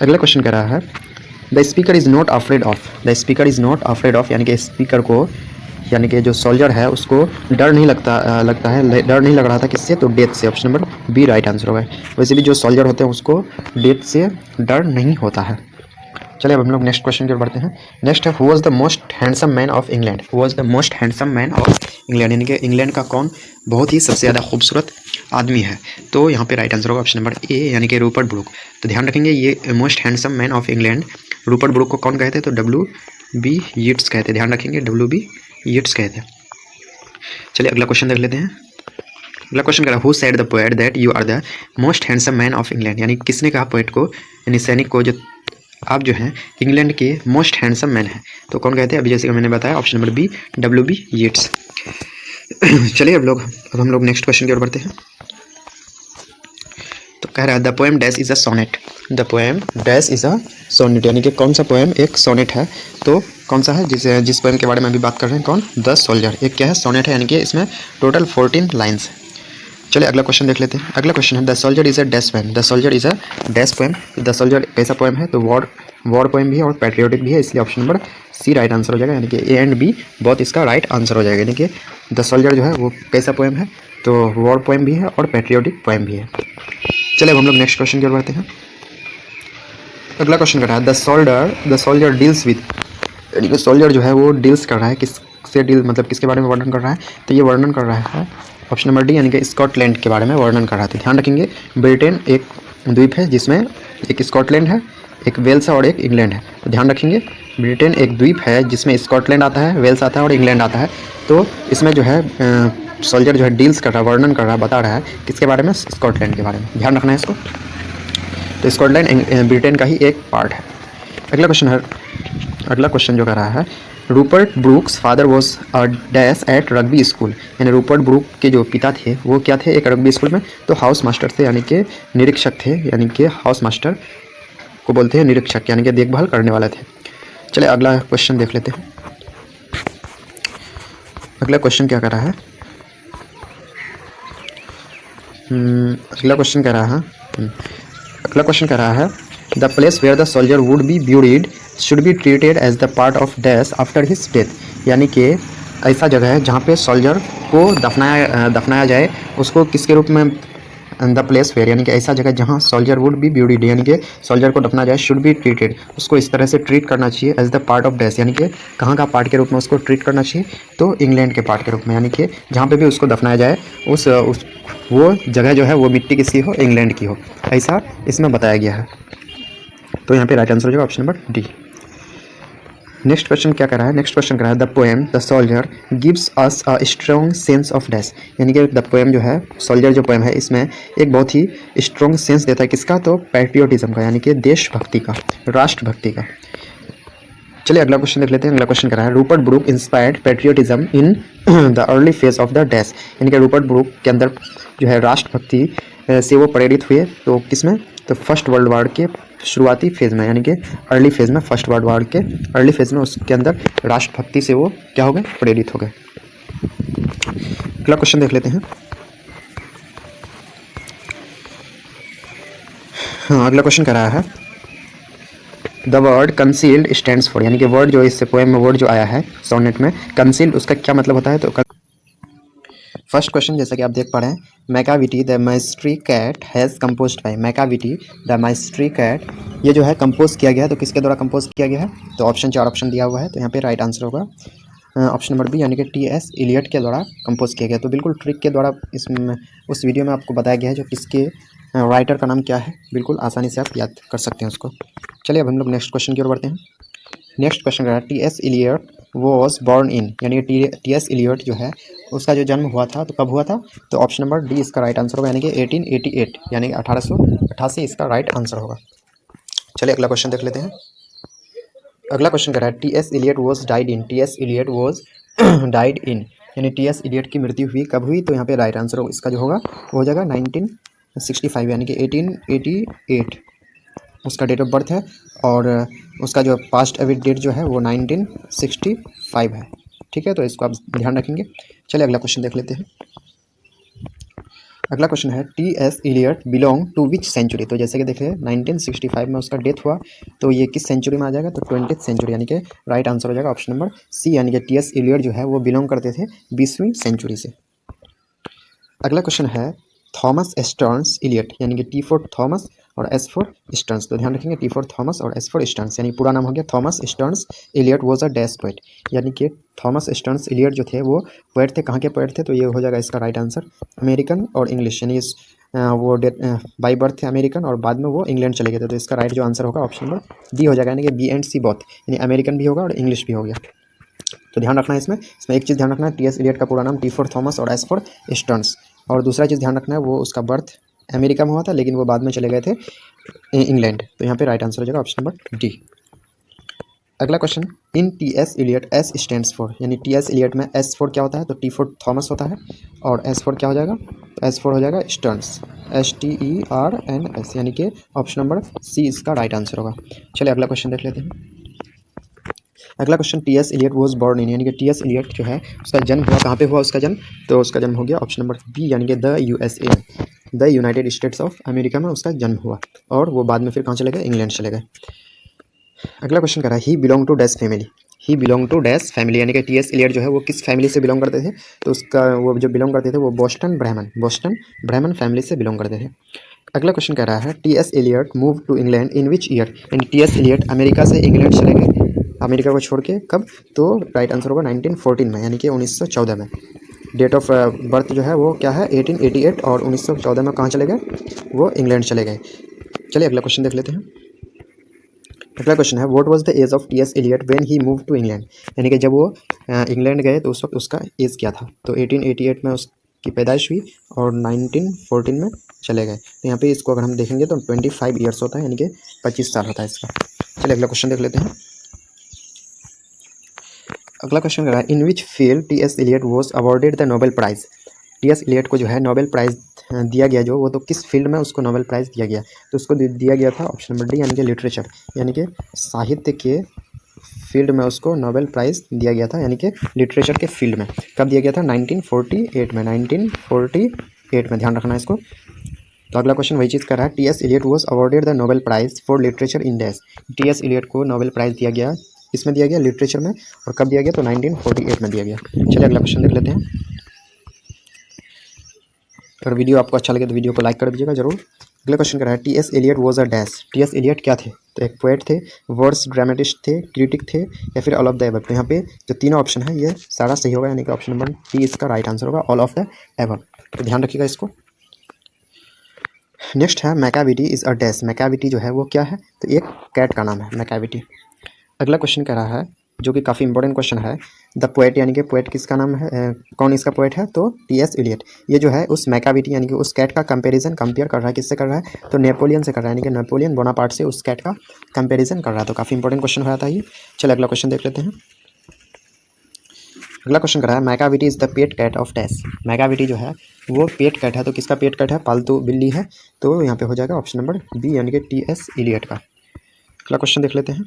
अगला क्वेश्चन कह रहा है the speaker is not afraid of, the speaker is not afraid of, यानी कि स्पीकर को, यानी कि जो सोल्जर है उसको डर नहीं लगता है, डर नहीं लग रहा था किससे, तो डेथ से, option number B right answer होगा। वैसे भी जो सोल्जर होते हैं उसको डेथ से डर नहीं होता है। चलिए अब हम लोग नेक्स्ट क्वेश्चन की ओर बढ़ते हैं। नेक्स्ट है who was the most handsome man of England, who was the most handsome man of England, यानी कि इंग्लैंड का कौन बहुत ही सबसे ज़्यादा खूबसूरत आदमी है, तो यहाँ पे राइट आंसर होगा ऑप्शन नंबर ए, यानी कि रूपर्ट ब्रूक। तो ध्यान रखेंगे ये most handsome man of England Rupert Brooke को कौन कहते हैं, तो W.B. यीट्स कहते हैं, ध्यान रखेंगे W.B. यीट्स कहते हैं। चलिए अगला क्वेश्चन देख लेते हैं। अगला क्वेश्चन कह रहा है who said the poet that you are the most handsome man of England, यानी किसने कहा पोएट को, यानी सैनिक को, जो आप जो हैं इंग्लैंड के मोस्ट हैंडसम मैन हैं, तो कौन कहते हैं, अभी जैसे कि मैंने बताया option number B W.B. Yeats. चलिए अब हम लोग नेक्स्ट क्वेश्चन की ओर बढ़ते हैं। तो कह रहा है the poem dash is a sonnet, the poem dash is a sonnet, यानी कि कौन सा पोएम एक सोनेट है, तो कौन सा है, जिस पोएम के बारे में अभी बात कर रहे हैं, कौन, द सोल्जर, एक क्या है, सोनेट है, यानी कि इसमें टोटल 14 लाइन्स है। चलिए अगला क्वेश्चन देख लेते हैं। अगला क्वेश्चन है the soldier is a dash poem, the soldier is a dash poem, the soldier कैसा पोएम है, तो वॉर पोएम भी है और पैट्रियोटिक भी है, इसलिए option number C right answer हो जाएगा, यानी कि ए एंड बी बहुत इसका राइट आंसर हो जाएगा। यानी कि द सोल्जर जो है वो कैसा पोएम है, तो वॉर पोएम भी है और पैट्रियोटिक पोएम भी है। चलिए अब हम लोग नेक्स्ट क्वेश्चन की ओर बढ़ते हैं। अगला क्वेश्चन कर रहा है द सोल्जर डील्स विद, यानी कि सोल्जर जो है वो डील्स कर रहा है, किससे डील मतलब किसके बारे में वर्णन कर रहा है, तो ये वर्णन कर रहा है ऑप्शन नंबर डी, यानी कि स्कॉटलैंड के बारे में वर्णन कर रहा था। ध्यान रखेंगे ब्रिटेन एक द्वीप है जिसमें एक स्कॉटलैंड है, एक वेल्स है और एक इंग्लैंड है, तो ध्यान रखेंगे ब्रिटेन एक द्वीप है जिसमें स्कॉटलैंड आता है, वेल्स आता है और इंग्लैंड आता है। तो इसमें जो है सोल्जर जो है डील्स कर रहा है, वर्णन कर रहा है, बता रहा है किसके बारे में, स्कॉटलैंड के बारे में, ध्यान रखना है इसको। तो स्कॉटलैंड ब्रिटेन का ही एक पार्ट है। अगला क्वेश्चन जो कर रहा है Rupert Brooke's father was a dash at Rugby school, यानी रूपर्ट ब्रूक के जो पिता थे वो क्या थे, एक रग्बी स्कूल में, तो हाउस मास्टर थे, यानी कि निरीक्षक थे, यानी कि हाउस मास्टर को बोलते हैं निरीक्षक, यानी कि देखभाल करने वाले थे। चलिए अगला क्वेश्चन देख लेते हैं। अगला क्वेश्चन क्या कर रहा है, अगला क्वेश्चन कह रहा है the place where the soldier would be buried should be treated as the part of dash after his death, यानी कि ऐसा जगह है जहाँ पे सोल्जर को दफनाया जाए, उसको किसके रूप में, द प्लेस वेयर, यानी कि ऐसा जगह जहाँ सोल्जर वुड बी ब्यूरिड, यानी कि सोल्जर को दफनाया जाए, शुड बी ट्रीटेड, उसको इस तरह से ट्रीट करना चाहिए as the part of dash, यानी कि कहाँ का पार्ट के रूप में उसको ट्रीट करना चाहिए, तो इंग्लैंड के पार्ट के रूप में, यानी कि जहाँ पे भी उसको दफनाया जाए वो जगह जो है वो मिट्टी किसकी हो, इंग्लैंड की हो, ऐसा इसमें बताया गया है। तो यहाँ पे राइट आंसर हो जाएगा option number D. Next question क्या कर रहा है, नेक्स्ट क्वेश्चन कर रहा है the poem the soldier gives us a strong sense of dash, यानी कि द पोएम जो है सोल्जर जो पोएम है इसमें एक बहुत ही स्ट्रॉन्ग सेंस देता है, किसका, तो पैट्रियोटिज्म का, यानी कि देशभक्ति का, राष्ट्रभक्ति का। चलिए अगला क्वेश्चन देख लेते हैं। अगला क्वेश्चन कह रहा है Rupert Brooke inspired patriotism in the early phase of the dash, यानी कि रूपर्ट ब्रूक के अंदर जो है राष्ट्रभक्ति से वो प्रेरित हुए तो किसमें, तो फर्स्ट वर्ल्ड वॉर के शुरुआती फेज में, यानी कि अर्ली फेज में, फर्स्ट वर्ल्ड वॉर के अर्ली फेज में उसके अंदर राष्ट्रभक्ति से वो क्या हो गए, प्रेरित हो गए। अगला क्वेश्चन देख लेते हैं। हाँ, अगला क्वेश्चन कह रहा है the word concealed stands for, यानी कि वर्ड जो इससे पोएम में वर्ड जो आया है सोनेट में, कंसील्ड उसका क्या मतलब होता है। तो फर्स्ट क्वेश्चन जैसा कि आप देख पा रहे हैं, Macavity the Mystery Cat has composed by, Macavity the Mystery Cat ये जो है कंपोज किया गया है, तो किसके द्वारा कंपोज किया गया है, तो ऑप्शन 4 ऑप्शन दिया हुआ है, तो यहाँ पे राइट आंसर होगा ऑप्शन नंबर बी, यानी कि टी.एस. इलियट के द्वारा कंपोज किया गया। तो बिल्कुल ट्रिक के द्वारा इसमें उस वीडियो में आपको बताया गया है जो किसके राइटर का नाम क्या है, बिल्कुल आसानी से आप याद कर सकते हैं उसको। चलिए अब हम लोग नेक्स्ट क्वेश्चन की ओर बढ़ते हैं। नेक्स्ट क्वेश्चन है T S. Eliot was born in, यानी टी.एस. इलियट जो है उसका जो जन्म हुआ था तो कब हुआ था, तो ऑप्शन नंबर डी इसका राइट आंसर होगा, यानी कि 1888, यानी कि 1888 इसका राइट आंसर होगा। चलिए अगला क्वेश्चन देख लेते हैं। अगला क्वेश्चन कह रहा है T S. Eliot was died in, T S. Eliot was died in, यानी टी.एस. इलियट की मृत्यु हुई कब हुई, तो यहाँ पे राइट आंसर इसका जो होगा वो हो जाएगा 1965, यानी कि 1888 उसका डेट ऑफ बर्थ है, और उसका जो पास्ट एविड डेट जो है वो 1965 है। ठीक है, तो इसको आप ध्यान रखेंगे। चलिए अगला क्वेश्चन देख लेते हैं। अगला क्वेश्चन है T S. Eliot belong to which century, तो जैसे कि देखिए 1965 में उसका डेथ हुआ, तो ये किस सेंचुरी में आ जाएगा, तो 20th सेंचुरी, यानी कि राइट आंसर हो जाएगा ऑप्शन नंबर सी, यानी कि टी.एस. इलियट जो है वो बिलोंग करते थे 20वीं सेंचुरी से। अगला क्वेश्चन है थॉमस स्टर्न्स इलियट, यानी कि टी फॉर थॉमस और एस फॉर स्टर्न्स, तो ध्यान रखेंगे टी फॉर थॉमस और एस फॉर स्टर्न्स, यानी पूरा नाम हो गया Thomas Stearns Eliot was a dash poet, यानी कि थॉमस स्टर्न्स इलियट जो थे वो पोएट थे, कहाँ के पोएट थे, तो ये हो जाएगा इसका राइट आंसर अमेरिकन और इंग्लिश, यानी वो बाई बर्थ थे अमेरिकन और बाद में वो इंग्लैंड चले गए थे, तो इसका राइट जो आंसर होगा ऑप्शन नंबर डी हो जाएगा, यानी कि बी एंड सी बोथ, यानी अमेरिकन भी होगा और इंग्लिश भी हो गया। तो ध्यान रखना है इसमें एक चीज़ ध्यान रखना है, टी.एस. इलियट का पूरा नाम टी फॉर थॉमस और एस फॉर स्टर्न्स, और दूसरा चीज़ ध्यान रखना है वो उसका बर्थ अमेरिका में हुआ था लेकिन वो बाद में चले गए थे इंग्लैंड, तो यहाँ पे राइट आंसर हो जाएगा ऑप्शन नंबर डी। अगला question in T S. Eliot S stands for, यानी टी.एस. इलियट में एस फॉर क्या होता है, तो टी फॉर थॉमस होता है, और एस फॉर क्या हो जाएगा, तो एस फॉर हो जाएगा स्टर्न्स, STERNS, यानी कि ऑप्शन नंबर सी इसका राइट आंसर होगा। चलिए अगला क्वेश्चन देख लेते हैं। अगला question T S. Eliot was born in, यानी कि टी.एस. इलियट जो है उसका जन्म हुआ कहाँ पे हुआ उसका जन्म, तो उसका जन्म हो गया ऑप्शन नंबर बी, यानी कि the USA, the United states of America में उसका जन्म हुआ, और वो बाद में फिर कहाँ चले गए, इंग्लैंड चले गए। अगला क्वेश्चन कर रहा है he belong to dash family, he belong to dash family, यानी कि टी.एस. इलियट जो है वो किस फैमिली से बिलोंग करते थे, तो उसका वो जो बिलोंग करते थे वो बोस्टन ब्राह्मण फैमिली से बिलोंग करते थे। अगला क्वेश्चन कह रहा है T S. Eliot move to England in which year, यानी टी.एस. इलियट अमेरिका से इंग्लैंड चले गए अमेरिका को छोड़ के कब, तो राइट आंसर होगा 1914 में, यानी कि 1914 में। डेट ऑफ बर्थ जो है वो क्या है 1888, और 1914 में कहाँ चले गए, वो इंग्लैंड चले गए। चलिए अगला क्वेश्चन देख लेते हैं। अगला क्वेश्चन है what was the age of T S. Eliot when he move to England, यानी कि जब वो इंग्लैंड गए तो उस वक्त उसका एज क्या था, तो 1888 में उसकी पैदाइश हुई और 1914 में चले गए, तो यहाँ पे इसको अगर हम देखेंगे तो 25 ईयर्स होता है, यानी कि 25 साल होता है इसका। चलिए अगला क्वेश्चन देख लेते हैं। अगला क्वेश्चन कर रहा है इन विच फील्ड टी.एस. Eliot was awarded the Nobel prize, टी.एस. इलियट को जो है नोबेल प्राइज़ दिया गया जो वो तो किस फील्ड में उसको नोबेल प्राइज़ दिया गया, तो उसको दिया गया था ऑप्शन नंबर डी, यानी कि लिटरेचर, यानी कि साहित्य के फील्ड में उसको नोबेल प्राइज़ दिया गया था, यानी कि लिटरेचर के फील्ड में कब दिया गया था 1948 में, 1948 में, ध्यान रखना है इसको। तो अगला क्वेश्चन वही चीज़ कर रहा है T S. Eliot was awarded the Nobel prize for literature in dash, T S. Eliot को नोबेल प्राइज़ दिया गया इसमें दिया गया लिटरेचर में, और कब दिया गया, तो 1948 में दिया गया। चलिए अगला क्वेश्चन देख लेते हैं। अगर वीडियो आपको अच्छा लगे तो वीडियो को लाइक कर दीजिएगा जरूर। अगला क्वेश्चन कर रहा है T S. Eliot was a dash, T S. Eliot क्या थे, तो एक पोएट थे, वर्ड्स ड्रामेटिस्ट थे, क्रिटिक थे, या फिर ऑल ऑफ द एबव, तो यहाँ पे जो तीनों ऑप्शन है ये सारा सही होगा, यानी कि ऑप्शन नंबर डी इसका राइट आंसर होगा ऑल ऑफ द एबव, तो ध्यान रखिएगा इसको। नेक्स्ट है Macavity is a dash, Macavity जो है वो क्या है, तो एक कैट का नाम है मैकाविटी। अगला क्वेश्चन कह रहा है जो कि काफ़ी इंपॉर्टेंट क्वेश्चन है। द पोएट यानी कि पोएट किसका नाम है, कौन इसका पोएट है, तो टी.एस. इलियट। ये जो है उस मैकाविटी यानी कि उस कैट का कंपेयर कर रहा है, किससे कर रहा है, तो नेपोलियन से कर रहा है, यानी कि नेपोलियन बोनापार्ट से उस कैट का कंपेरिजन कर रहा है। तो काफ़ी इंपॉर्टेंट क्वेश्चन हो जाता है ये। चलिए अगला क्वेश्चन देख लेते हैं। अगला क्वेश्चन कर रहा है Macavity is the pet cat of dash. Macavity जो है वो पेट कैट है, तो किसका पेट कैट है, पालतू बिल्ली है, तो यहाँ पे हो जाएगा ऑप्शन नंबर बी यानी कि टी.एस. इलियट का। अगला क्वेश्चन देख लेते हैं।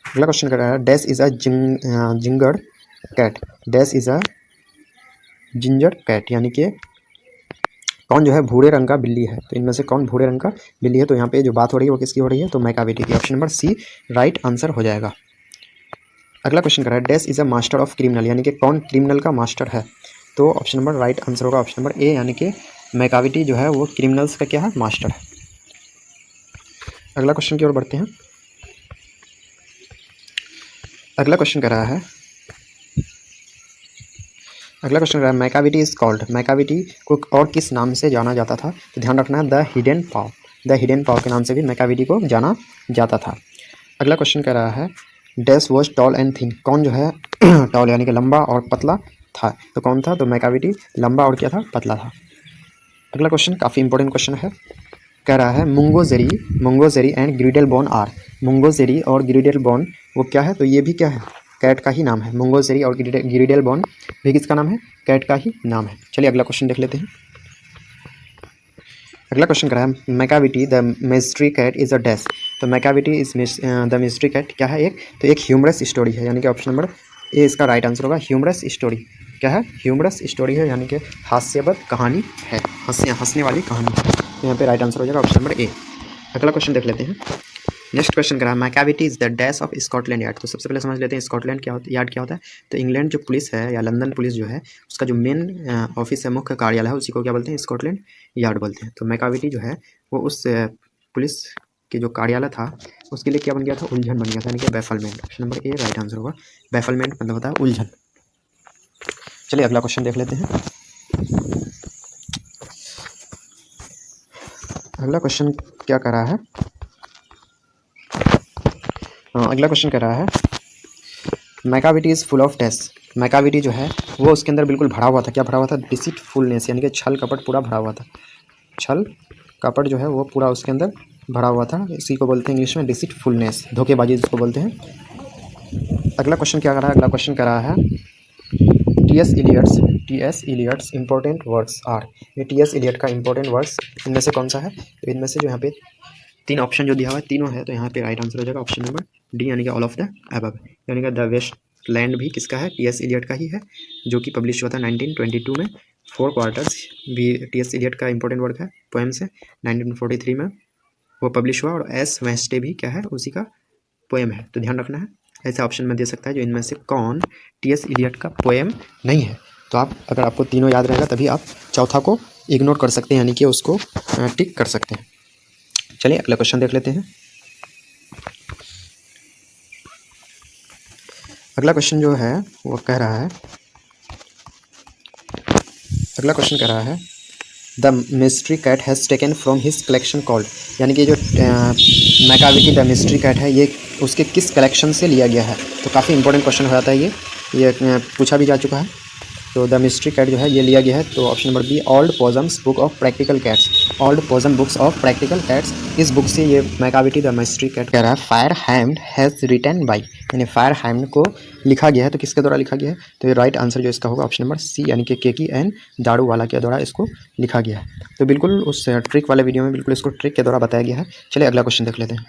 अगला क्वेश्चन कर रहा है dash is a ginger cat. Dash is a ginger cat, यानी कि कौन जो है भूरे रंग का बिल्ली है, तो इनमें से कौन भूरे रंग का बिल्ली है, तो यहाँ पे जो बात हो रही है वो किसकी हो रही है, तो मैकाविटी की। Option number C right answer हो जाएगा। अगला क्वेश्चन कर रहा है dash is a master of criminal, यानी कि कौन क्रिमिनल का मास्टर है, तो ऑप्शन नंबर राइट आंसर होगा ऑप्शन नंबर ए, यानी कि मैकाविटी जो है वो क्रिमिनल्स का क्या है, मास्टर है। अगला क्वेश्चन की ओर बढ़ते हैं। अगला क्वेश्चन कर रहा है मैकाविटी इज कॉल्ड। मैकाविटी को और किस नाम से जाना जाता था, तो ध्यान रखना है the hidden paw. The hidden paw के नाम से भी मैकाविटी को जाना जाता था। अगला क्वेश्चन कर रहा है dash was tall and thin. कौन जो है टॉल यानी कि लंबा और पतला था, तो कौन था, तो मैकाविटी लंबा और क्या था, पतला था। अगला क्वेश्चन काफ़ी इंपॉर्टेंट क्वेश्चन है। कह रहा है मुंगोजेरी एंड ग्रिडेल बोन आर। मुंगोजेरी और ग्रिडेल बोन वो क्या है, तो ये भी क्या है, कैट का ही नाम है। मुंगोजेरी और ग्रिडेल बोन भी किसका नाम है, कैट का ही नाम है। चलिए अगला क्वेश्चन देख लेते हैं। अगला क्वेश्चन कर रहा है Macavity the mystery Cat is a dash. तो Macavity is the mystery Cat क्या है, तो एक ह्यूमरस स्टोरी है, यानी कि ऑप्शन नंबर ए इसका राइट आंसर होगा। ह्यूमरस स्टोरी क्या है, ह्यूमरस स्टोरी है, यानी कि हास्यवद कहानी है, हंसने वाली कहानी है। तो यहाँ पे राइट आंसर हो जाएगा ऑप्शन नंबर ए। अगला क्वेश्चन देख लेते हैं। नेक्स्ट क्वेश्चन करा Macavity is the dash of Scotland yard. तो सबसे पहले समझ लेते हैं स्कॉटलैंड यार्ड क्या होता है। तो इंग्लैंड जो पुलिस है या लंदन पुलिस जो है उसका जो मेन ऑफिस है, मुख्य कार्यालय है, उसी को क्या बोलते हैं, स्कॉटलैंड यार्ड बोलते हैं। तो मैकाविटी जो है वो उस पुलिस के जो कार्यालय था उसके लिए क्या बन गया था, उलझन बन गया था, यानी कि bafflement. Option number A right answer होगा। बैफलमेंट मतलब होता है उलझन। चलिए अगला क्वेश्चन देख लेते हैं। अगला क्वेश्चन क्या कर रहा है, अगला क्वेश्चन कर रहा है Macavity is full of dash. Macavity जो है वो उसके अंदर बिल्कुल भरा हुआ था, क्या भरा हुआ था, डिसीटफुलनेस, यानी कि छल कपट पूरा भरा हुआ था। छल कपट जो है वो पूरा उसके अंदर भरा हुआ था, इसी को बोलते हैं इंग्लिश में डिसीटफुलनेस, धोखेबाजी जिसको बोलते हैं। अगला क्वेश्चन क्या कर रहा है, अगला क्वेश्चन कर रहा है T S. Eliot's important words are. ये टी.एस. इलियट का इंपॉर्टेंट वर्ड्स इनमें से कौन सा है, तो इनमें से जो यहाँ पे तीन ऑप्शन जो दिया हुआ है तीनों है, तो यहाँ पे राइट आंसर हो जाएगा ऑप्शन नंबर डी, यानी कि ऑल ऑफ द अबव। यानी कि द वेस्ट लैंड भी किसका है, टी.एस. इलियट का ही है, जो कि पब्लिश हुआ था 1922 में। 4 क्वार्टर्स भी टी.एस. इलियट का इंपॉर्टेंट वर्क है, पोएम्स है। 1943 में वो पब्लिश हुआ, और एस वेस्टे भी क्या है, उसी का पोएम है। तो ध्यान रखना है, ऐसे ऑप्शन में दे सकता है जो इनमें से कौन टी.एस. इलियट का पोएम नहीं है। तो आप अगर आपको तीनों याद रहेगा तभी आप चौथा को इग्नोर कर सकते हैं, यानी कि उसको टिक कर सकते हैं। चलिए अगला क्वेश्चन देख लेते हैं। अगला क्वेश्चन जो है वो कह रहा है, अगला क्वेश्चन कह रहा है the mystery cat has taken from his collection called. यानी कि जो मैकाविटी द मिस्ट्री कैट है ये उसके किस कलेक्शन से लिया गया है। तो काफ़ी इंपॉर्टेंट क्वेश्चन हो जाता है ये पूछा भी जा चुका है। तो द मिस्ट्री कैट जो है ये लिया गया है, तो option number B old possums book of practical cats. Old possum books of practical cats, इस बुक से ये मैकाविटी द मिस्ट्री कैट कह रहा है fire hammed has written by, यानी फायर हैम्ड को लिखा गया है, तो किसके द्वारा लिखा गया है, तो ये राइट आंसर जो इसका होगा ऑप्शन नंबर सी, यानी कि केकी एन दारूवाला के द्वारा इसको लिखा गया है। तो बिल्कुल उस ट्रिक वाले वीडियो में बिल्कुल इसको ट्रिक के द्वारा बताया गया है। चलिए अगला क्वेश्चन देख लेते हैं।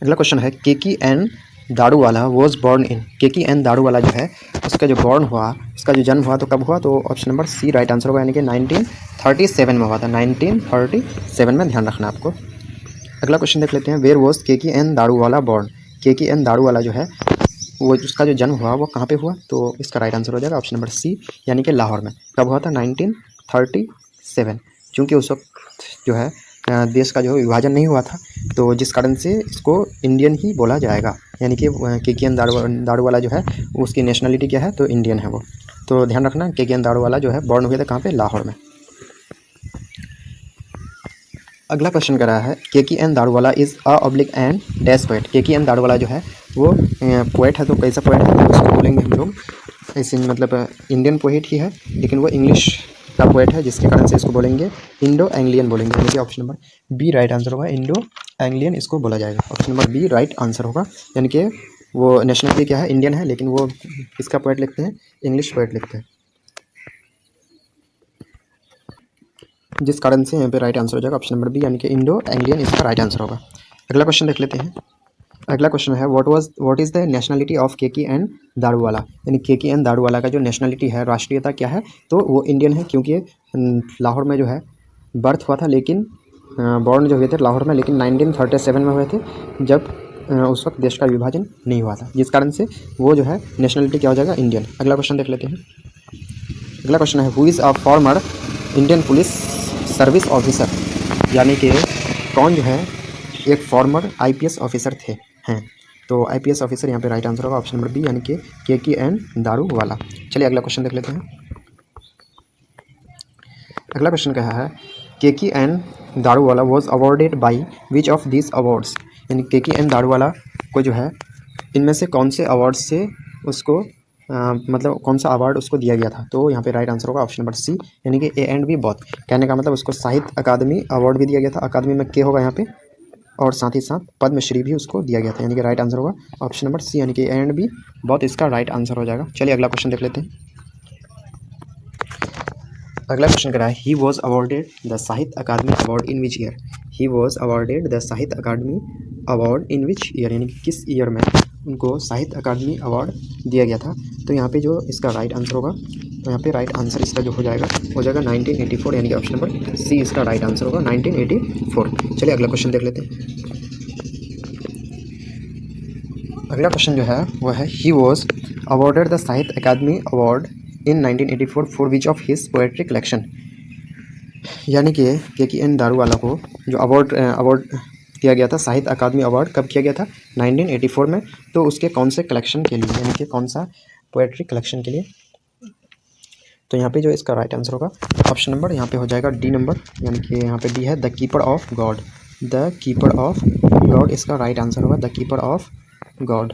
अगला क्वेश्चन है Keki N Daruwalla was born in. Keki N Daruwalla जो है उसका जो बॉर्न हुआ, उसका जो जन्म हुआ तो कब हुआ, तो option number C right answer होगा, यानी कि 1937 में हुआ था। 1937 में, ध्यान रखना आपको। अगला क्वेश्चन देख लेते हैं where was Keki N Daruwalla born. Keki N Daruwalla जो है वो उसका जो जन्म हुआ वो कहाँ पे हुआ, तो इसका राइट आंसर हो जाएगा ऑप्शन नंबर सी, यानी कि लाहौर में। कब हुआ था, 1937। चूँकि उस वक्त जो है देश का जो विभाजन नहीं हुआ था, तो जिस कारण से इसको इंडियन ही बोला जाएगा, यानी कि केकी एन दारूवाला जो है उसकी नेशनलिटी क्या है, तो इंडियन है वो। तो ध्यान रखना केकी एन दारूवाला जो है बॉर्न हुए थे कहाँ पे, लाहौर में। अगला क्वेश्चन कर रहा है KKN Daruwalla is a oblique and dash poet. KKN Daruwalla जो है वो पोएट है, तो कैसा पोएट है तो उसको बोलेंगे हम लोग ऐसे, मतलब इंडियन पोएट ही है लेकिन वो इंग्लिश का पोएट है, जिसके कारण से इसको बोलेंगे इंडो एंग्लियन बोलेंगे, यानी कि option number B right answer होगा। इंडो एंग्लियन इसको बोला जाएगा, option number B right answer होगा। यानी कि वो नेशनलिटी क्या है, इंडियन है, लेकिन वो किसका पोएट लिखते हैं, इंग्लिश पोएट लिखते हैं, जिस कारण से यहाँ पे राइट आंसर हो जाएगा ऑप्शन नंबर बी, यानी कि इंडो एंग्लियन इसका राइट आंसर होगा। अगला क्वेश्चन देख लेते हैं। अगला क्वेश्चन है what is the nationality of KKN Daruwalla. यानी KKN दारूवाला का जो नेशनलिटी है, राष्ट्रीयता क्या है, तो वो इंडियन है, क्योंकि लाहौर में जो है बर्थ हुआ था, लेकिन बॉर्न जो हुए थे लाहौर में, लेकिन 1937 में हुए थे, जब उस वक्त देश का विभाजन नहीं हुआ था, जिस कारण से वो जो है नेशनलिटी क्या हो जाएगा, इंडियन। अगला क्वेश्चन देख लेते हैं। अगला क्वेश्चन है who is a former Indian police service officer. यानी कि कौन जो है एक फॉर्मर IPS ऑफिसर थे हैं, तो IPS ऑफिसर यहाँ पे राइट आंसर होगा ऑप्शन नंबर बी, यानी कि KKN दारूवाला। चलिए अगला क्वेश्चन देख लेते हैं। अगला क्वेश्चन क्या है KKN Daruwalla was awarded by which of this awards. यानी KKN दारूवाला को जो है इनमें से कौन से अवार्ड से उसको मतलब कौन सा अवार्ड उसको दिया गया था, तो यहाँ पे राइट आंसर होगा ऑप्शन नंबर सी, यानी कि A एंड B बोथ। कहने का मतलब उसको साहित्य अकादमी अवार्ड भी दिया गया था, अकादमी में के होगा यहाँ पे, और साथ ही साथ पद्मश्री भी उसको दिया गया था, यानी कि राइट आंसर होगा ऑप्शन नंबर सी, यानी कि A एंड B बोथ इसका राइट आंसर हो जाएगा। चलिए अगला क्वेश्चन देख लेते हैं। अगला क्वेश्चन करा है ही was awarded the Sahitya Akademi award in which year. He was awarded the Sahitya Akademi award in which year, यानी कि किस ईयर में उनको साहित्य अकादमी अवार्ड दिया गया था, तो यहाँ पे जो इसका राइट आंसर होगा, तो यहाँ पे राइट आंसर इसका जो हो जाएगा 1984, यानी कि ऑप्शन नंबर सी इसका राइट आंसर होगा 1984। चलिए अगला क्वेश्चन देख लेते हैं। अगला क्वेश्चन जो है वो है ही was awarded the Sahitya Akademi award in 1984 for which of his poetry collection. यानी कि KKN दारूवाला को जो अवार्ड दिया गया था, साहित्य अकादमी अवार्ड कब किया गया था, 1984 में, तो उसके कौन से कलेक्शन के लिए, यानी कि कौन सा पोएट्री कलेक्शन के लिए, तो यहाँ पे जो इसका राइट आंसर होगा ऑप्शन नंबर यहाँ पे हो जाएगा डी नंबर, यानी कि यहाँ पे डी है the keeper of God. The keeper of God इसका राइट आंसर होगा, द कीपर ऑफ गॉड,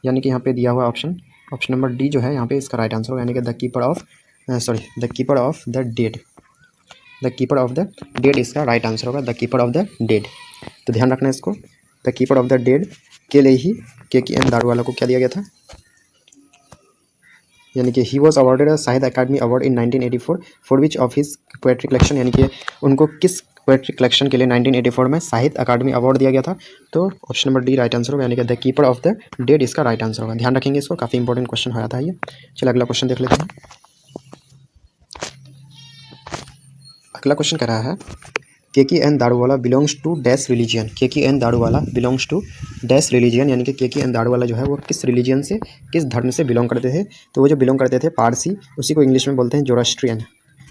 यानी कि यहाँ पे दिया हुआ ऑप्शन नंबर डी जो है यहाँ पे इसका राइट आंसर होगा, यानी कि the keeper of the dead. The keeper of the dead इसका राइट आंसर होगा, the keeper of the dead. तो ध्यान रखना इसको, the keeper of the dead के लिए ही KKN दारूवाला को क्या दिया गया था, यानी कि ही was awarded Sahitya Akademi award in 1984 for which of his poetry collection. यानी कि उनको किस पोएट्री कलेक्शन के लिए 1984 में साहित्य अकादमी अवार्ड दिया गया था, तो option number D right answer होगा, यानी कि the keeper of the dead इसका राइट आंसर होगा। ध्यान रखेंगे इसको, काफ़ी इंपॉर्टेंट क्वेश्चन हो जाता है ये। चलिए अगला क्वेश्चन देख लेते हैं। अगला क्वेश्चन कह रहा है KKN Daruwalla belongs to dash religion. KKN Daruwalla belongs to dash religion, यानी कि KKN दारूवाला जो है वो किस रिलीजियन से, किस धर्म से बिलोंग करते थे, तो वो जो बिलोंग करते थे पारसी, उसी को इंग्लिश में बोलते हैं जोरास्ट्रियन।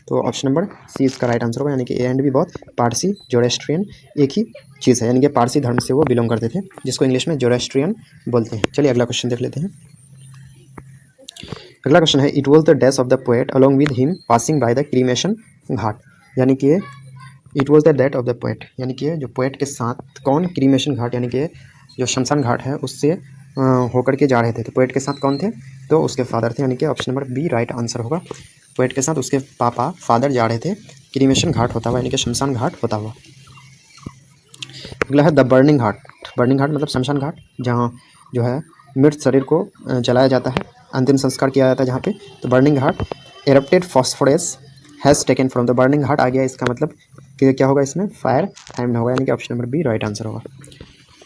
तो ऑप्शन नंबर सी इसका राइट आंसर होगा, यानी कि A एंड B बहुत पारसी जोरास्ट्रियन एक ही चीज़ है, यानी कि पारसी धर्म से वो बिलोंग करते थे, जिसको इंग्लिश में जोरास्ट्रियन बोलते हैं। चलिए अगला क्वेश्चन देख लेते हैं। अगला क्वेश्चन है it was the death of the poet along with him passing by the cremation ghat. यानी कि it was the death of the poet, यानी कि जो पोएट के साथ कौन क्रीमेशन घाट, यानी कि जो शमशान घाट है उससे होकर के जा रहे थे, तो पोएट के साथ कौन थे, तो उसके फादर थे, यानी कि option number B right answer होगा। पोएट के साथ उसके पापा फादर जा रहे थे क्रीमेशन घाट होता हुआ, यानी कि शमशान घाट होता हुआ। अगला है द बर्निंग घाट। बर्निंग घाट मतलब शमशान घाट, जहाँ जो है मृत शरीर को जलाया जाता है, अंतिम संस्कार किया जाता है जहाँ पे, तो burning ghat. Erupted phosphorus has taken from the burning ghat आ गया, इसका मतलब कि क्या होगा, इसमें फायर हैंड होगा, यानी कि option number B right answer होगा।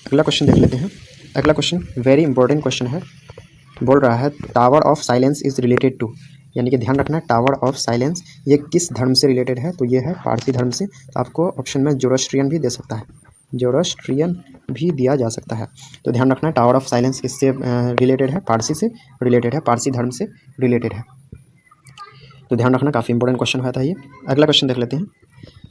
अगला क्वेश्चन देख लेते हैं। अगला क्वेश्चन वेरी इंपॉर्टेंट क्वेश्चन है, बोल रहा है tower of silence is related to, यानी कि ध्यान रखना टावर ऑफ साइलेंस ये किस धर्म से रिलेटेड है, तो ये है पारसी धर्म से। तो आपको ऑप्शन में जोरास्ट्रियन भी दे सकता है, जोरास्ट्रियन भी दिया जा सकता है, तो ध्यान रखना टावर ऑफ साइलेंस किससे रिलेटेड है, पारसी से रिलेटेड है, पारसी धर्म से रिलेटेड है, तो ध्यान रखना, काफ़ी इंपॉर्टेंट क्वेश्चन होता है ये। अगला क्वेश्चन देख लेते हैं।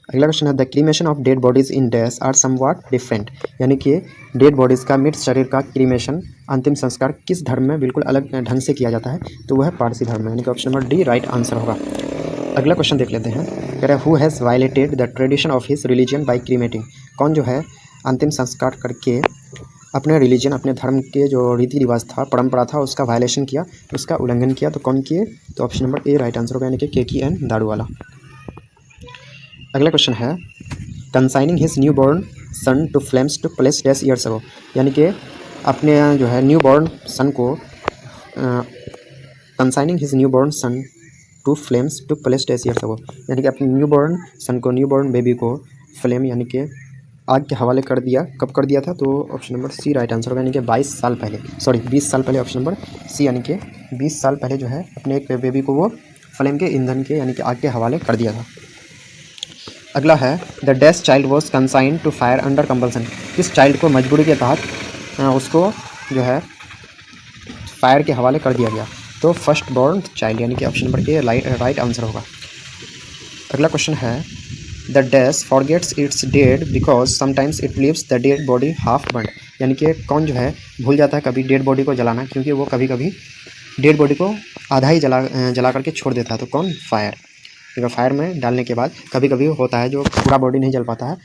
अगला क्वेश्चन है the cremation of dead bodies in dash are somewhat different, यानी कि डेड बॉडीज़ का मृत शरीर का क्रीमेशन अंतिम संस्कार किस धर्म में बिल्कुल अलग ढंग से किया जाता है, तो वह है पारसी धर्म में, यानी कि option number D right answer होगा। अगला क्वेश्चन देख लेते हैं। कह रहे हैं who has violated the tradition of his religion by cremating. कौन जो है अंतिम संस्कार करके अपने रिलीजन, अपने धर्म के जो रीति रिवाज था, परंपरा था, उसका वायलेशन किया, उसका उल्लंघन किया। तो कौन किए? तो option number A right answer होगा, यानी कि KKN दारूवाला। अगला क्वेश्चन है consigning his new born son to flames to place dash years ago. यानी कि अपने जो है न्यू बॉर्न सन को consigning his new born son to flames to place dash years ago. यानी कि अपने न्यू बॉर्न सन को, न्यू बॉर्न बेबी को फ्लेम यानी कि आग के हवाले कर दिया। कब कर दिया था? तो option number C right answer होगा, यानी कि 22 साल पहले, सॉरी 20 साल पहले। ऑप्शन नंबर सी यानी कि 20 साल पहले जो है अपने एक बेबी को वो फ्लेम के, ईंधन के यानी कि आग के हवाले कर दिया था। अगला है the dash child was consigned to fire under compulsion. किस चाइल्ड को मजबूरी के तहत उसको जो है फायर के हवाले कर दिया गया? तो फर्स्ट बॉर्न चाइल्ड, यानी कि option number A right answer होगा। अगला क्वेश्चन है the dash forgets it's dead because sometimes it leaves the dead body half burned. यानी कि कौन जो है भूल जाता है कभी डेड बॉडी को जलाना, क्योंकि वो कभी कभी डेड बॉडी को आधा ही जला करके छोड़ देता है। तो कौन? फायर। क्योंकि फायर में डालने के बाद कभी कभी होता है जो पूरा बॉडी नहीं जल पाता है,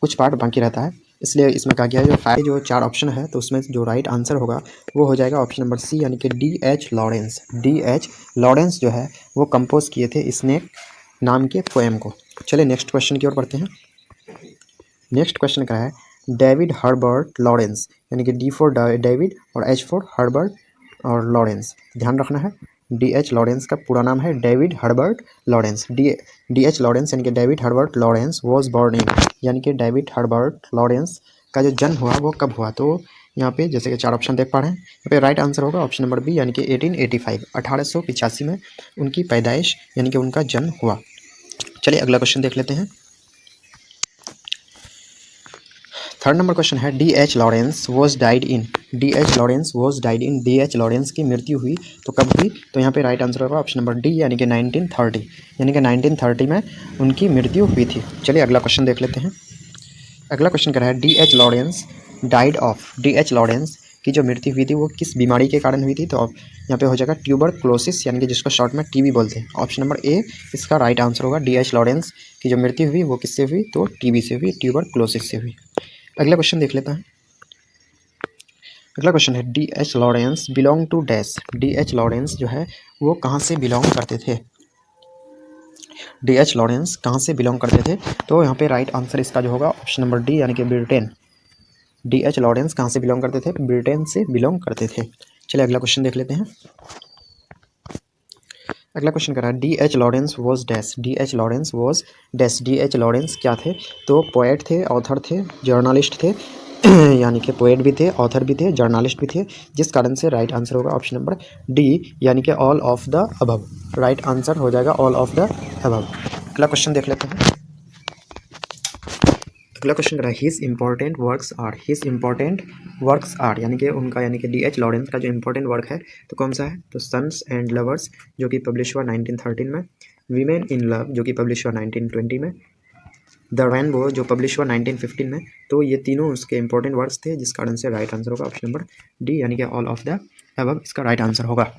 कुछ पार्ट बाकी रहता है, इसलिए इसमें कहा गया है जो फायर जो 4 ऑप्शन है तो उसमें जो राइट आंसर होगा वो हो जाएगा ऑप्शन नंबर सी, यानी कि DH लॉरेंस। DH लॉरेंस जो है वो कंपोज किए थे स्नेक नाम के पोएम को। चलिए नेक्स्ट क्वेश्चन की ओर बढ़ते हैं। नेक्स्ट क्वेश्चन का है डेविड हर्बर्ट लॉरेंस, यानी कि D फॉर डेविड और H फॉर हर्बर्ट और लॉरेंस। ध्यान रखना है DH लॉरेंस का पूरा नाम है David Herbert Lawrence. DH Lawrence यानी कि David Herbert Lawrence was born in, यानी कि डेविड हर्बर्ट लॉरेंस का जो जन्म हुआ वो कब हुआ? तो यहाँ पे जैसे कि 4 ऑप्शन देख पा रहे हैं, यहाँ पे राइट आंसर होगा ऑप्शन नंबर बी, यानी कि 1885 में उनकी पैदाइश यानी कि उनका जन्म हुआ। चलिए अगला क्वेश्चन देख लेते हैं। थर्ड नंबर क्वेश्चन है DH Lawrence was died in. DH Lawrence was died in. DH Lawrence की मृत्यु हुई तो कब हुई? तो यहाँ पे राइट आंसर होगा ऑप्शन नंबर डी, यानी कि 1930, यानी कि 1930 में उनकी मृत्यु हुई थी। चलिए अगला क्वेश्चन देख लेते हैं। अगला क्वेश्चन कर रहा है DH Lawrence died of. DH Lawrence की जो मृत्यु हुई थी वो किस बीमारी के कारण हुई थी? तो यहाँ पे हो जाएगा ट्यूबरक्लोसिस, यानी कि जिसको शॉर्ट में TB बोलते हैं। ऑप्शन नंबर ए इसका राइट आंसर होगा। DH लॉरेंस की जो मृत्यु हुई वो किससे हुई? तो TB से हुई, ट्यूबरक्लोसिस से हुई। अगला क्वेश्चन देख लेते हैं। अगला क्वेश्चन है DH Lawrence belong to dash. DH Lawrence जो है वो कहाँ से बिलोंग करते थे? DH लॉरेंस कहाँ से बिलोंग करते थे? तो यहाँ पे राइट आंसर इसका जो होगा ऑप्शन नंबर डी, यानी कि ब्रिटेन। DH लॉरेंस कहाँ से बिलोंग करते थे? ब्रिटेन से बिलोंग करते थे। चलिए अगला क्वेश्चन देख लेते हैं। अगला क्वेश्चन कर रहा है DH Lawrence was dash. DH Lawrence was dash. DH Lawrence क्या थे? तो पोएट थे, ऑथर थे, जर्नलिस्ट थे यानी कि पोएट भी थे, ऑथर भी थे, जर्नलिस्ट भी थे, जिस कारण से राइट आंसर होगा ऑप्शन नंबर डी, यानी कि all of the above. Right answer हो जाएगा ऑल ऑफ द अबव। अगला क्वेश्चन देख लेते हैं। अगला क्वेश्चन रहा his important works are. His important works are यानी कि उनका, यानी कि DH लॉरेंस का जो इंपॉर्टेंट वर्क है तो कौन सा है? तो सन्स एंड लवर्स जो कि पब्लिश हुआ 1913 में, वीमेन इन लव जो कि पब्लिश हुआ 1920 में, द रेनबो जो पब्लिश हुआ 1915 में। तो ये तीनों उसके इंपॉर्टेंट वर्ड्स थे, जिस कारण से राइट आंसर होगा ऑप्शन नंबर डी, यानी कि ऑल ऑफ द अबव इसका राइट आंसर होगा,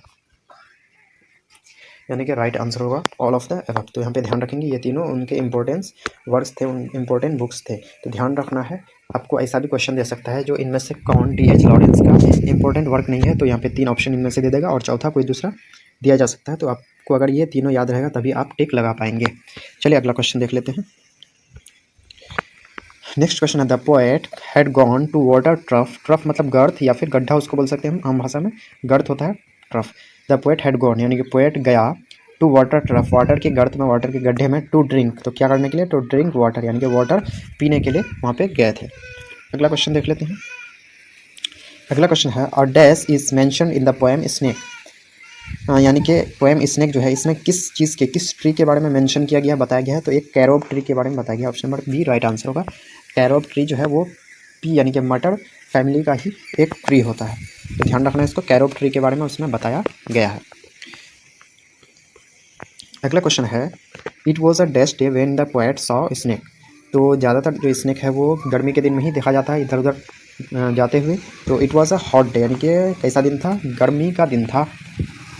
यानी कि राइट आंसर होगा ऑल ऑफ द अबव। तो यहाँ पे ध्यान रखेंगे ये तीनों उनके इंपॉर्टेंस वर्ड्स थे, उन इंपॉर्टेंट बुक्स थे। तो ध्यान रखना है, आपको ऐसा भी क्वेश्चन दे सकता है जो इनमें से कौन DH लॉरेंस का इंपॉर्टेंट वर्क नहीं है, तो यहाँ पे 3 ऑप्शन इनमें से दे देगा और चौथा कोई दूसरा दिया जा सकता है। तो आपको अगर ये तीनों याद रहेगा तभी आप टिक लगा पाएंगे। चलिए अगला क्वेश्चन देख लेते हैं। नेक्स्ट क्वेश्चन है the poet had gone to water trough. Trough मतलब गर्थ या फिर गड्ढा उसको बोल सकते हैं हम आम भाषा में, गर्थ होता है trough. The poet had gone यानी कि पोएट गया टू वाटर ट्रफ, वाटर के गर्थ में, वाटर के गड्ढे में, टू ड्रिंक तो क्या करने के लिए? टू ड्रिंक वाटर यानी कि वाटर पीने के लिए वहाँ पे गए थे। अगला क्वेश्चन देख लेते हैं। अगला क्वेश्चन है a dash is mention in the poem snake. यानी कि पोएम स्नेक जो है इसमें किस चीज़ के, किस ट्री के बारे में मेंशन किया गया, बताया गया है? तो एक कैरोब ट्री के बारे में बताया गया। Option number B right answer होगा। कैरोब ट्री जो है वो पी यानी कि मटर फैमिली का ही एक ट्री होता है, तो ध्यान रखना है इसको, कैरोब ट्री के बारे में उसमें बताया गया है। अगला क्वेश्चन है it was a dash day when the poet saw snake. तो ज़्यादातर जो स्नेक है वो गर्मी के दिन में ही देखा जाता है इधर उधर जाते हुए। तो it was a hot day यानी कि कैसा दिन था? गर्मी का दिन था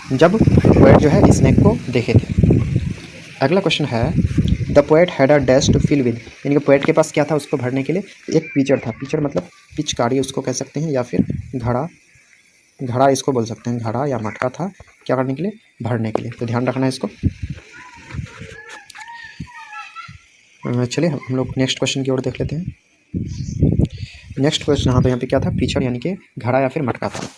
जब पोएट जो है स्नेक को देखे थे। अगला क्वेश्चन है the poet had a dash to fill with, यानी कि पोएट के पास क्या था उसको भरने के लिए एक पिचर था। पिचर मतलब पिचकारी उसको कह सकते हैं, या फिर घड़ा, घड़ा इसको बोल सकते हैं, घड़ा या मटका था क्या करने के लिए, भरने के लिए। तो ध्यान रखना है इसको। चलिए हम लोग नेक्स्ट क्वेश्चन की ओर देख लेते हैं। नेक्स्ट क्वेश्चन, हाँ तो यहाँ पे क्या था, पिचर यानी कि घड़ा या फिर मटका था।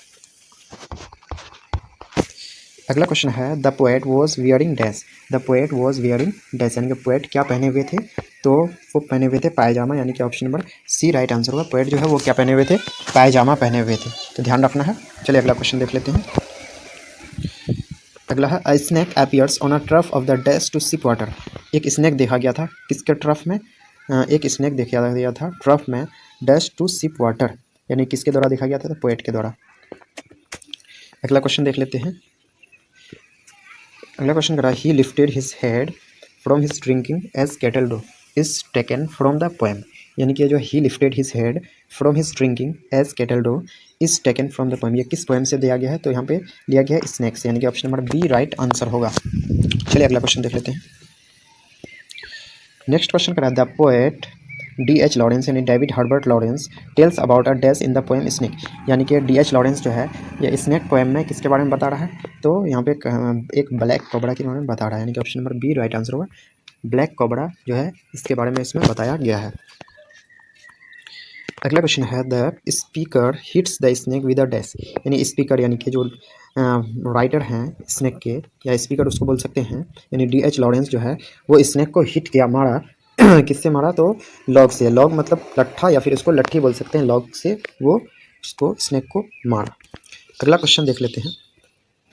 अगला क्वेश्चन है the poet was wearing dash, the poet was wearing dash, यानी कि पोएट क्या पहने हुए थे, तो वो पहने हुए थे पायजामा, यानी कि option number C right answer होगा। पोएट जो है वो क्या पहने हुए थे, पायजामा पहने हुए थे। तो ध्यान रखना है। चलिए अगला क्वेश्चन देख लेते हैं। अगला है a snake appears on a trough of the dash to sip water, एक स्नैक देखा गया था किसके ट्रफ में, एक स्नैक देखा गया था ट्रफ में डैश टू सिप वाटर, यानी किसके द्वारा देखा गया था, तो पोएट के द्वारा। अगला क्वेश्चन देख लेते हैं। अगला क्वेश्चन करा he lifted his head from his drinking as cattle do is taken from the poem, यानी कि जो he lifted his head from his drinking as cattle do is taken from the poem, ये किस poem से दिया गया है, तो यहाँ पे लिया गया है स्नैक से, यानी कि option number B right answer होगा। चलिए अगला क्वेश्चन देख लेते हैं। नेक्स्ट क्वेश्चन करा द पोएट D.H. लॉरेंस यानी David Herbert Lawrence tells about a dash in the poem Snake, यानी कि D.H. लॉरेंस जो है ये स्नैक पोएम में किसके बारे में बता रहा है, तो यहाँ पे एक ब्लैक कोबरा के बारे में बता रहा है, यानी कि option number B right answer होगा। ब्लैक कोबरा जो है इसके बारे में इसमें बताया गया है। अगला क्वेश्चन है the speaker hits the snake with a dash, यानी स्पीकर यानी कि जो राइटर हैं स्नैक के, या स्पीकर उसको बोल सकते हैं, यानी D.H. लॉरेंस जो है वो स्नैक को हिट किया, मारा किससे मारा, तो लॉग से। लॉग मतलब लट्ठा या फिर इसको लट्ठी बोल सकते हैं, लॉग से वो उसको स्नैक को मारा। अगला क्वेश्चन देख लेते हैं।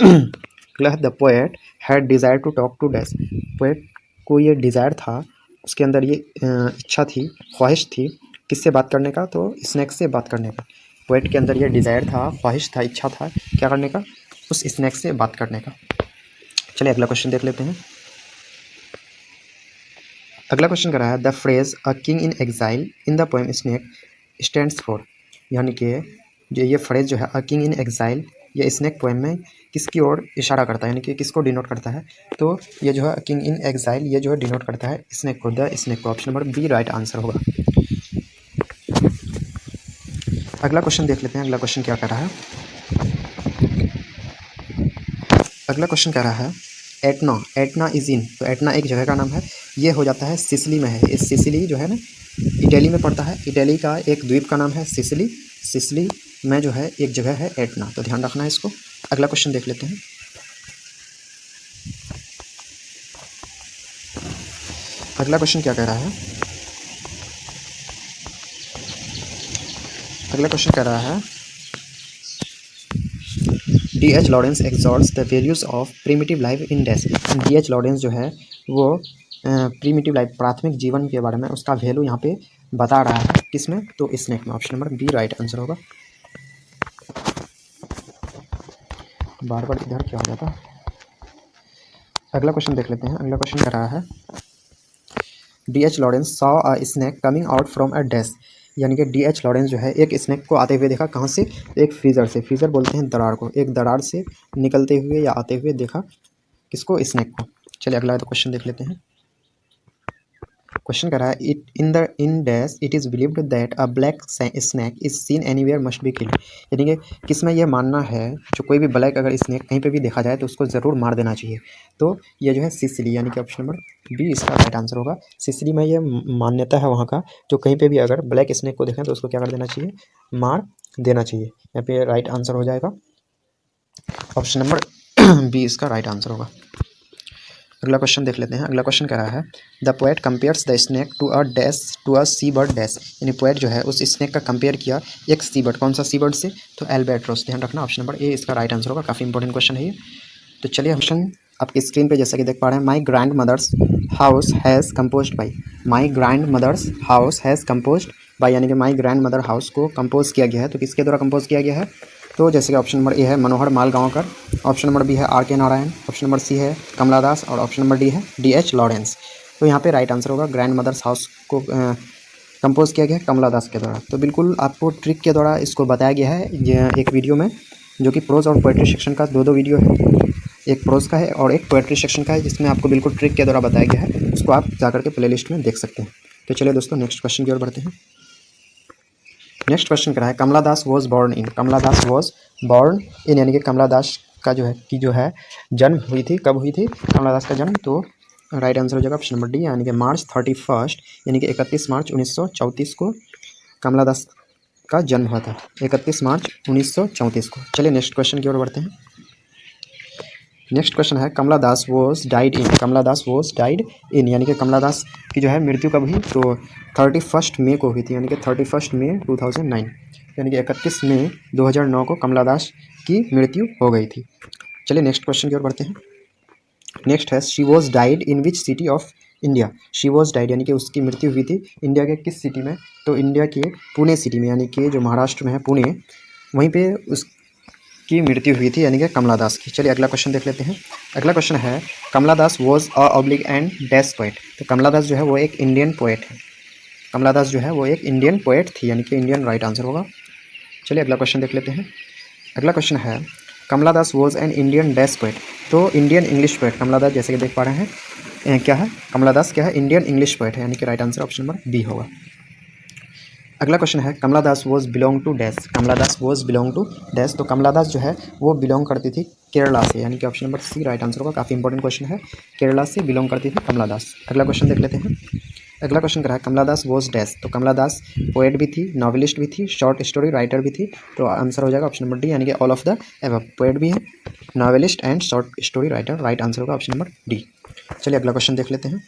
अगला है the poet had desire to talk to dash, poet को ये डिज़ायर था, उसके अंदर ये इच्छा थी, ख्वाहिश थी किससे बात करने का, तो स्नैक से बात करने का। पोएट के अंदर ये डिज़ायर था, ख्वाहिश था, इच्छा था क्या करने का, उस स्नैक से बात करने का। चलिए अगला क्वेश्चन देख लेते हैं। अगला क्वेश्चन कर रहा है the phrase a king in exile in the poem Snake stands for, यानी कि जो ये फ्रेज जो है अ किंग इन एग्जाइल, ये स्नैक पोएम में किसकी ओर इशारा करता है, यानी कि किसको डिनोट करता है, तो ये जो है किंग इन एग्जाइल ये जो है डिनोट करता है स्नैक को, द स्नैक को। Option number B right answer होगा। अगला क्वेश्चन देख लेते हैं। अगला क्वेश्चन क्या कर रहा है। अगला क्वेश्चन कह रहा है एटना, एटना इज इन, तो एटना एक जगह का नाम है, ये हो जाता है सिसिली में है। इस सिसिली जो है ना इटली में पड़ता है, इटली का एक द्वीप का नाम है सिसिली, सिसिली में जो है एक जगह है एटना, तो ध्यान रखना है इसको। अगला क्वेश्चन देख लेते हैं। अगला क्वेश्चन क्या कह रहा है। अगला क्वेश्चन कह रहा है D.H. Lawrence exhorts the values of primitive life in dash, D.H. Lawrence जो है वो प्रीमिटिव लाइफ प्राथमिक जीवन के बारे में उसका वैल्यू यहाँ पे बता रहा है किसमें, तो स्नैक में। Option number B right answer होगा। बार बार इधर क्या हो जाता है। अगला क्वेश्चन देख लेते हैं। अगला क्वेश्चन कह रहा है D.H. Lawrence saw a snake coming out from a dash, यानी कि D.H. लॉरेंस जो है एक स्नैक को आते हुए देखा, कहाँ से, एक फ्रीज़र से। फ्रीज़र बोलते हैं दरार को, एक दरार से निकलते हुए या आते हुए देखा किसको, स्नैक को। चलिए अगला तो क्वेश्चन देख लेते हैं। क्वेश्चन कर रहा है it in dash it is believed that a black snake is seen anywhere must be killed, यानी कि किस में यह मानना है जो कोई भी ब्लैक अगर स्नैक कहीं पे भी देखा जाए तो उसको ज़रूर मार देना चाहिए, तो ये जो है सिसिली, यानी कि ऑप्शन नंबर बी इसका राइट आंसर होगा। सिसिली में ये मान्यता है वहाँ का, जो कहीं पर भी अगर ब्लैक स्नैक को देखें तो उसको क्या कर देना चाहिए, मार देना चाहिए। यहाँ पे राइट आंसर हो जाएगा ऑप्शन नंबर बी इसका राइट आंसर होगा। अगला क्वेश्चन देख लेते हैं। अगला क्वेश्चन कह रहा है the poet compares the snake to a dash to a sea bird dash, यानी पोएट जो है उस स्नैक का कंपेयर किया एक सी बर्ड, कौन सा सी बर्ड से, तो एल्बेट्रोस। ध्यान रखना ऑप्शन नंबर ए इसका राइट आंसर होगा। काफ़ी इंपॉर्टेंट क्वेश्चन है ये। तो चलिए क्वेश्चन आपकी स्क्रीन पे जैसा कि देख पा रहे हैं, my grandmother's house has compose by, my grandmother's house has compose by, यानी कि माई ग्रैंड मदर हाउस को कंपोज किया गया है, तो किसके द्वारा कंपोज किया गया है, तो जैसे कि ऑप्शन नंबर ए है मनोहर मालगांवकर, ऑप्शन नंबर बी है आर के नारायण, ऑप्शन नंबर सी है कमला दास और ऑप्शन नंबर डी है D.H. लॉरेंस। तो यहाँ पे राइट आंसर होगा ग्रैंड मदर्स हाउस को कंपोज किया गया है कमला दास के द्वारा। तो बिल्कुल आपको ट्रिक के द्वारा इसको बताया गया है ये एक वीडियो में, जो कि प्रोज और पोएट्री सेक्शन का दो वीडियो है। एक प्रोज का है और एक पोएट्री सेक्शन का है, जिसमें आपको बिल्कुल ट्रिक के द्वारा बताया गया है। उसको आप जाकर के प्ले लिस्ट में देख सकते हैं। तो चलिए दोस्तों नेक्स्ट क्वेश्चन की ओर बढ़ते हैं। नेक्स्ट क्वेश्चन क्या है, Kamala Das was born in. Kamala Das was born in यानी कि कमला दास का जो है जन्म हुई थी, कब हुई थी कमला दास का जन्म? तो राइट आंसर हो जाएगा ऑप्शन नंबर डी, यानी कि मार्च 31 यानी कि 31 मार्च 1934 को कमला दास का जन्म हुआ था, 31 मार्च 1934 को। चलिए नेक्स्ट क्वेश्चन की ओर बढ़ते हैं। नेक्स्ट क्वेश्चन है, Kamala Das was died in. Kamala Das was died in यानी कि कमला दास की जो है मृत्यु कब हुई? तो 31 मई को हुई थी, यानी कि 31 मई 2009, यानी कि 31 मई 2009 को कमला दास की मृत्यु हो गई थी। चलिए नेक्स्ट क्वेश्चन की ओर बढ़ते हैं। नेक्स्ट है, she was died in which city of India. She was died यानी कि उसकी मृत्यु हुई थी इंडिया के किस सिटी में? तो इंडिया के पुणे सिटी में, यानी कि जो महाराष्ट्र में है पुणे, वहीं पे उसकी मृत्यु हुई थी, यानी कि कमला दास की। चलिए अगला क्वेश्चन देख लेते हैं। अगला क्वेश्चन है, Kamala Das was a oblique and dash poet. तो कमला दास जो है वो एक इंडियन पोएट है। कमला दास जो है वो एक इंडियन पोएट थी, यानी कि इंडियन राइट आंसर होगा। चलिए अगला क्वेश्चन देख लेते हैं। अगला क्वेश्चन है, Kamala Das was an Indian dash poet. तो Indian English poet Kamala Das, जैसे कि देख पा रहे हैं क्या है, कमला दास क्या है? इंडियन इंग्लिश पोएट है, यानी कि right answer option number B होगा। अगला क्वेश्चन है, Kamala Das was belong to dash. Kamala Das was belong to dash. तो कमला दास जो है वो बिलोंग करती थी केरला से, यानी कि option number C right answer होगा। काफ़ी इंपॉर्टेंट क्वेश्चन है, केरला से बिलोंग करती थी कमला दास। अगला क्वेश्चन देख लेते हैं। अगला क्वेश्चन क्या है, कमला दास वॉज डैश। तो कमला दास पोएट भी थी, नॉवेलिस्ट भी थी, शॉर्ट स्टोरी राइटर भी थी। तो आंसर हो जाएगा ऑप्शन नंबर डी, यानी कि all of the above. Poet भी है, novelist and short story writer, right answer होगा ऑप्शन नंबर डी। चलिए अगला क्वेश्चन देख लेते हैं।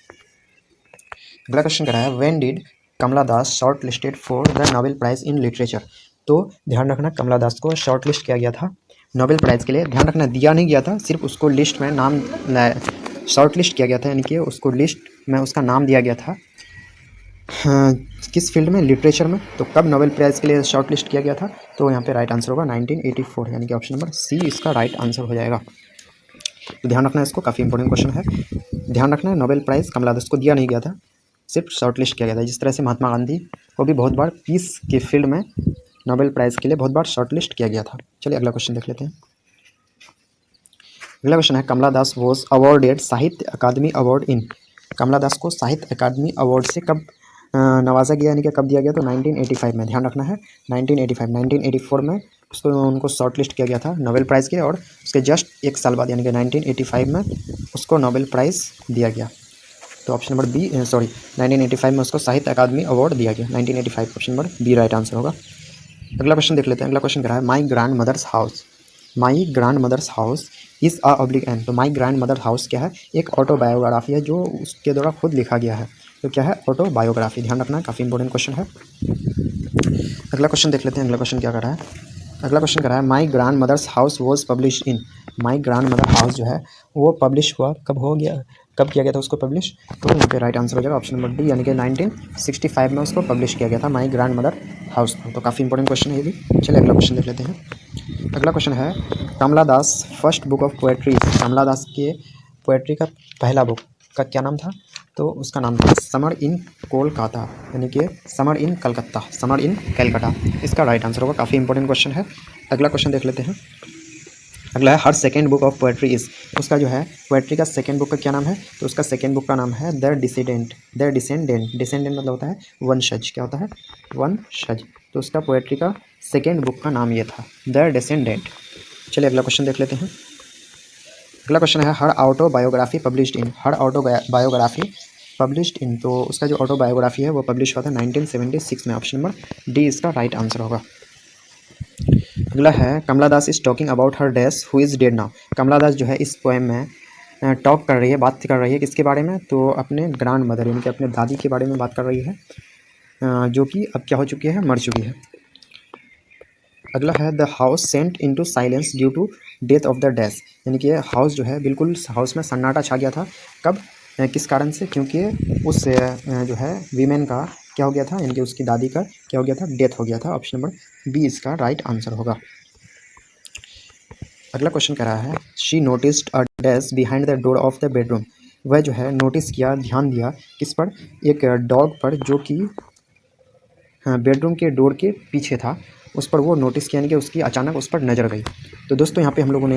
अगला क्वेश्चन क्या है, when did Kamala Das shortlisted for the Nobel prize in literature. तो ध्यान रखना, कमला दास को शॉर्ट लिस्ट किया गया था नोबेल प्राइज़ के लिए। ध्यान रखना, दिया नहीं गया था, सिर्फ उसको लिस्ट में नाम शॉर्ट लिस्ट किया गया था, यानी कि उसको लिस्ट में उसका नाम दिया गया था। हाँ, किस फील्ड में? लिटरेचर में। तो कब नोबेल प्राइज़ के लिए शॉर्ट लिस्ट किया गया था? तो यहाँ पे राइट आंसर होगा 1984, यानी कि ऑप्शन नंबर सी इसका राइट आंसर हो जाएगा। तो ध्यान रखना, इसको काफ़ी इंपॉर्टेंट क्वेश्चन है। ध्यान रखना, नोबेल प्राइज़ कमला दास को दिया नहीं गया था, सिर्फ शॉर्ट लिस्ट किया गया था। जिस तरह से महात्मा गांधी को भी बहुत बार पीस के फील्ड में नोबेल प्राइज़ के लिए बहुत बार शॉर्ट लिस्ट किया गया था। चलिए अगला क्वेश्चन देख लेते हैं। अगला क्वेश्चन है, Kamala Das was awarded Sahitya Akademi award इन। कमला दास को साहित्य अकादमी अवार्ड से कब नवाजा गया, यानी कि कब दिया गया? तो 1985 में। ध्यान रखना है, 1984 में उनको शॉर्ट लिस्ट किया गया था नोबेल प्राइज़ के, और उसके जस्ट एक साल बाद यानी कि 1985 में उसको नोबेल प्राइज़ दिया गया। तो ऑप्शन नंबर बी 1985 में उसको साहित्य अकादमी अवार्ड दिया गया। 1985 option number B right answer होगा। अगला क्वेश्चन देख लेते हैं। अगला क्वेश्चन क्या है, my grandmother's house. My grandmother's house is a oblique an. तो माई ग्रैंड मदर हाउस क्या है? एक ऑटोबायोग्राफी है जो उसके द्वारा खुद लिखा गया है। तो क्या है? ऑटोबायोग्राफी। ध्यान रखना, काफ़ी इंपॉर्टेंट क्वेश्चन है। अगला क्वेश्चन देख लेते हैं। अगला क्वेश्चन क्या कर रहा है? अगला क्वेश्चन कर रहा है, my grandmother's house was publish in. My grandmother house जो है वो पब्लिश हुआ कब, हो गया कब किया गया था उसको पब्लिश? तो यहाँ पे राइट आंसर हो जाएगा ऑप्शन नंबर डी, यानी कि 1965 में उसको पब्लिश किया गया था माई ग्रैंड मदर हाउस को। तो काफ़ी इंपॉर्टेंट क्वेश्चन है ये भी। चलिए अगला क्वेश्चन देख लेते हैं। अगला क्वेश्चन है, कमला दास फर्स्ट बुक ऑफ पोएट्री। कमला दास के पोएट्री का पहला बुक का क्या नाम था? तो उसका नाम था समर इन कोलकाता, यानी कि summer in Calcutta, summer in Calcutta. इसका राइट आंसर होगा। काफ़ी इंपॉर्टेंट क्वेश्चन है। अगला क्वेश्चन देख लेते हैं। अगला है, her second book of poetry is. उसका जो है पोएट्री का सेकेंड बुक का क्या नाम है? तो उसका सेकेंड बुक का नाम है the descendant. The descendant, descendant मतलब होता है वंशज। क्या होता है? वंशज। तो उसका पोएट्री का सेकेंड बुक का नाम ये था, द डिसेंडेंट। चलिए अगला क्वेश्चन देख लेते हैं। अगला क्वेश्चन है, her autobiography published in. Her autobiography published in. तो उसका जो ऑटोबायोग्राफी है वो पब्लिश हुआ था 1976 में। ऑप्शन नंबर डी इसका राइट आंसर होगा। अगला है, Kamala Das is talking about her dash who is dead now. Kamala Das जो है इस पोएम में टॉक कर रही है, बात कर रही है किसके बारे में? तो अपने ग्रैंड मदर यानी कि अपने दादी के बारे में बात कर रही है, जो कि अब क्या हो चुकी है? मर चुकी है। अगला है, the house sent into silence due to death of the dash. यानी कि हाउस जो है बिल्कुल हाउस में सन्नाटा छा गया था। कब? किस कारण से? क्योंकि उस जो है वीमेन का क्या हो गया था, यानी कि उसकी दादी का क्या हो गया था? डेथ हो गया था। ऑप्शन नंबर बी इसका राइट आंसर होगा। अगला क्वेश्चन कह रहा है, she noticed a dash behind the door of the bedroom. वह जो है नोटिस किया, ध्यान दिया किस पर? एक डॉग पर, जो कि बेडरूम के डोर के पीछे था। उस पर वो नोटिस किया, यानी कि उसकी अचानक उस पर नज़र गई। तो दोस्तों यहाँ पे हम लोगों ने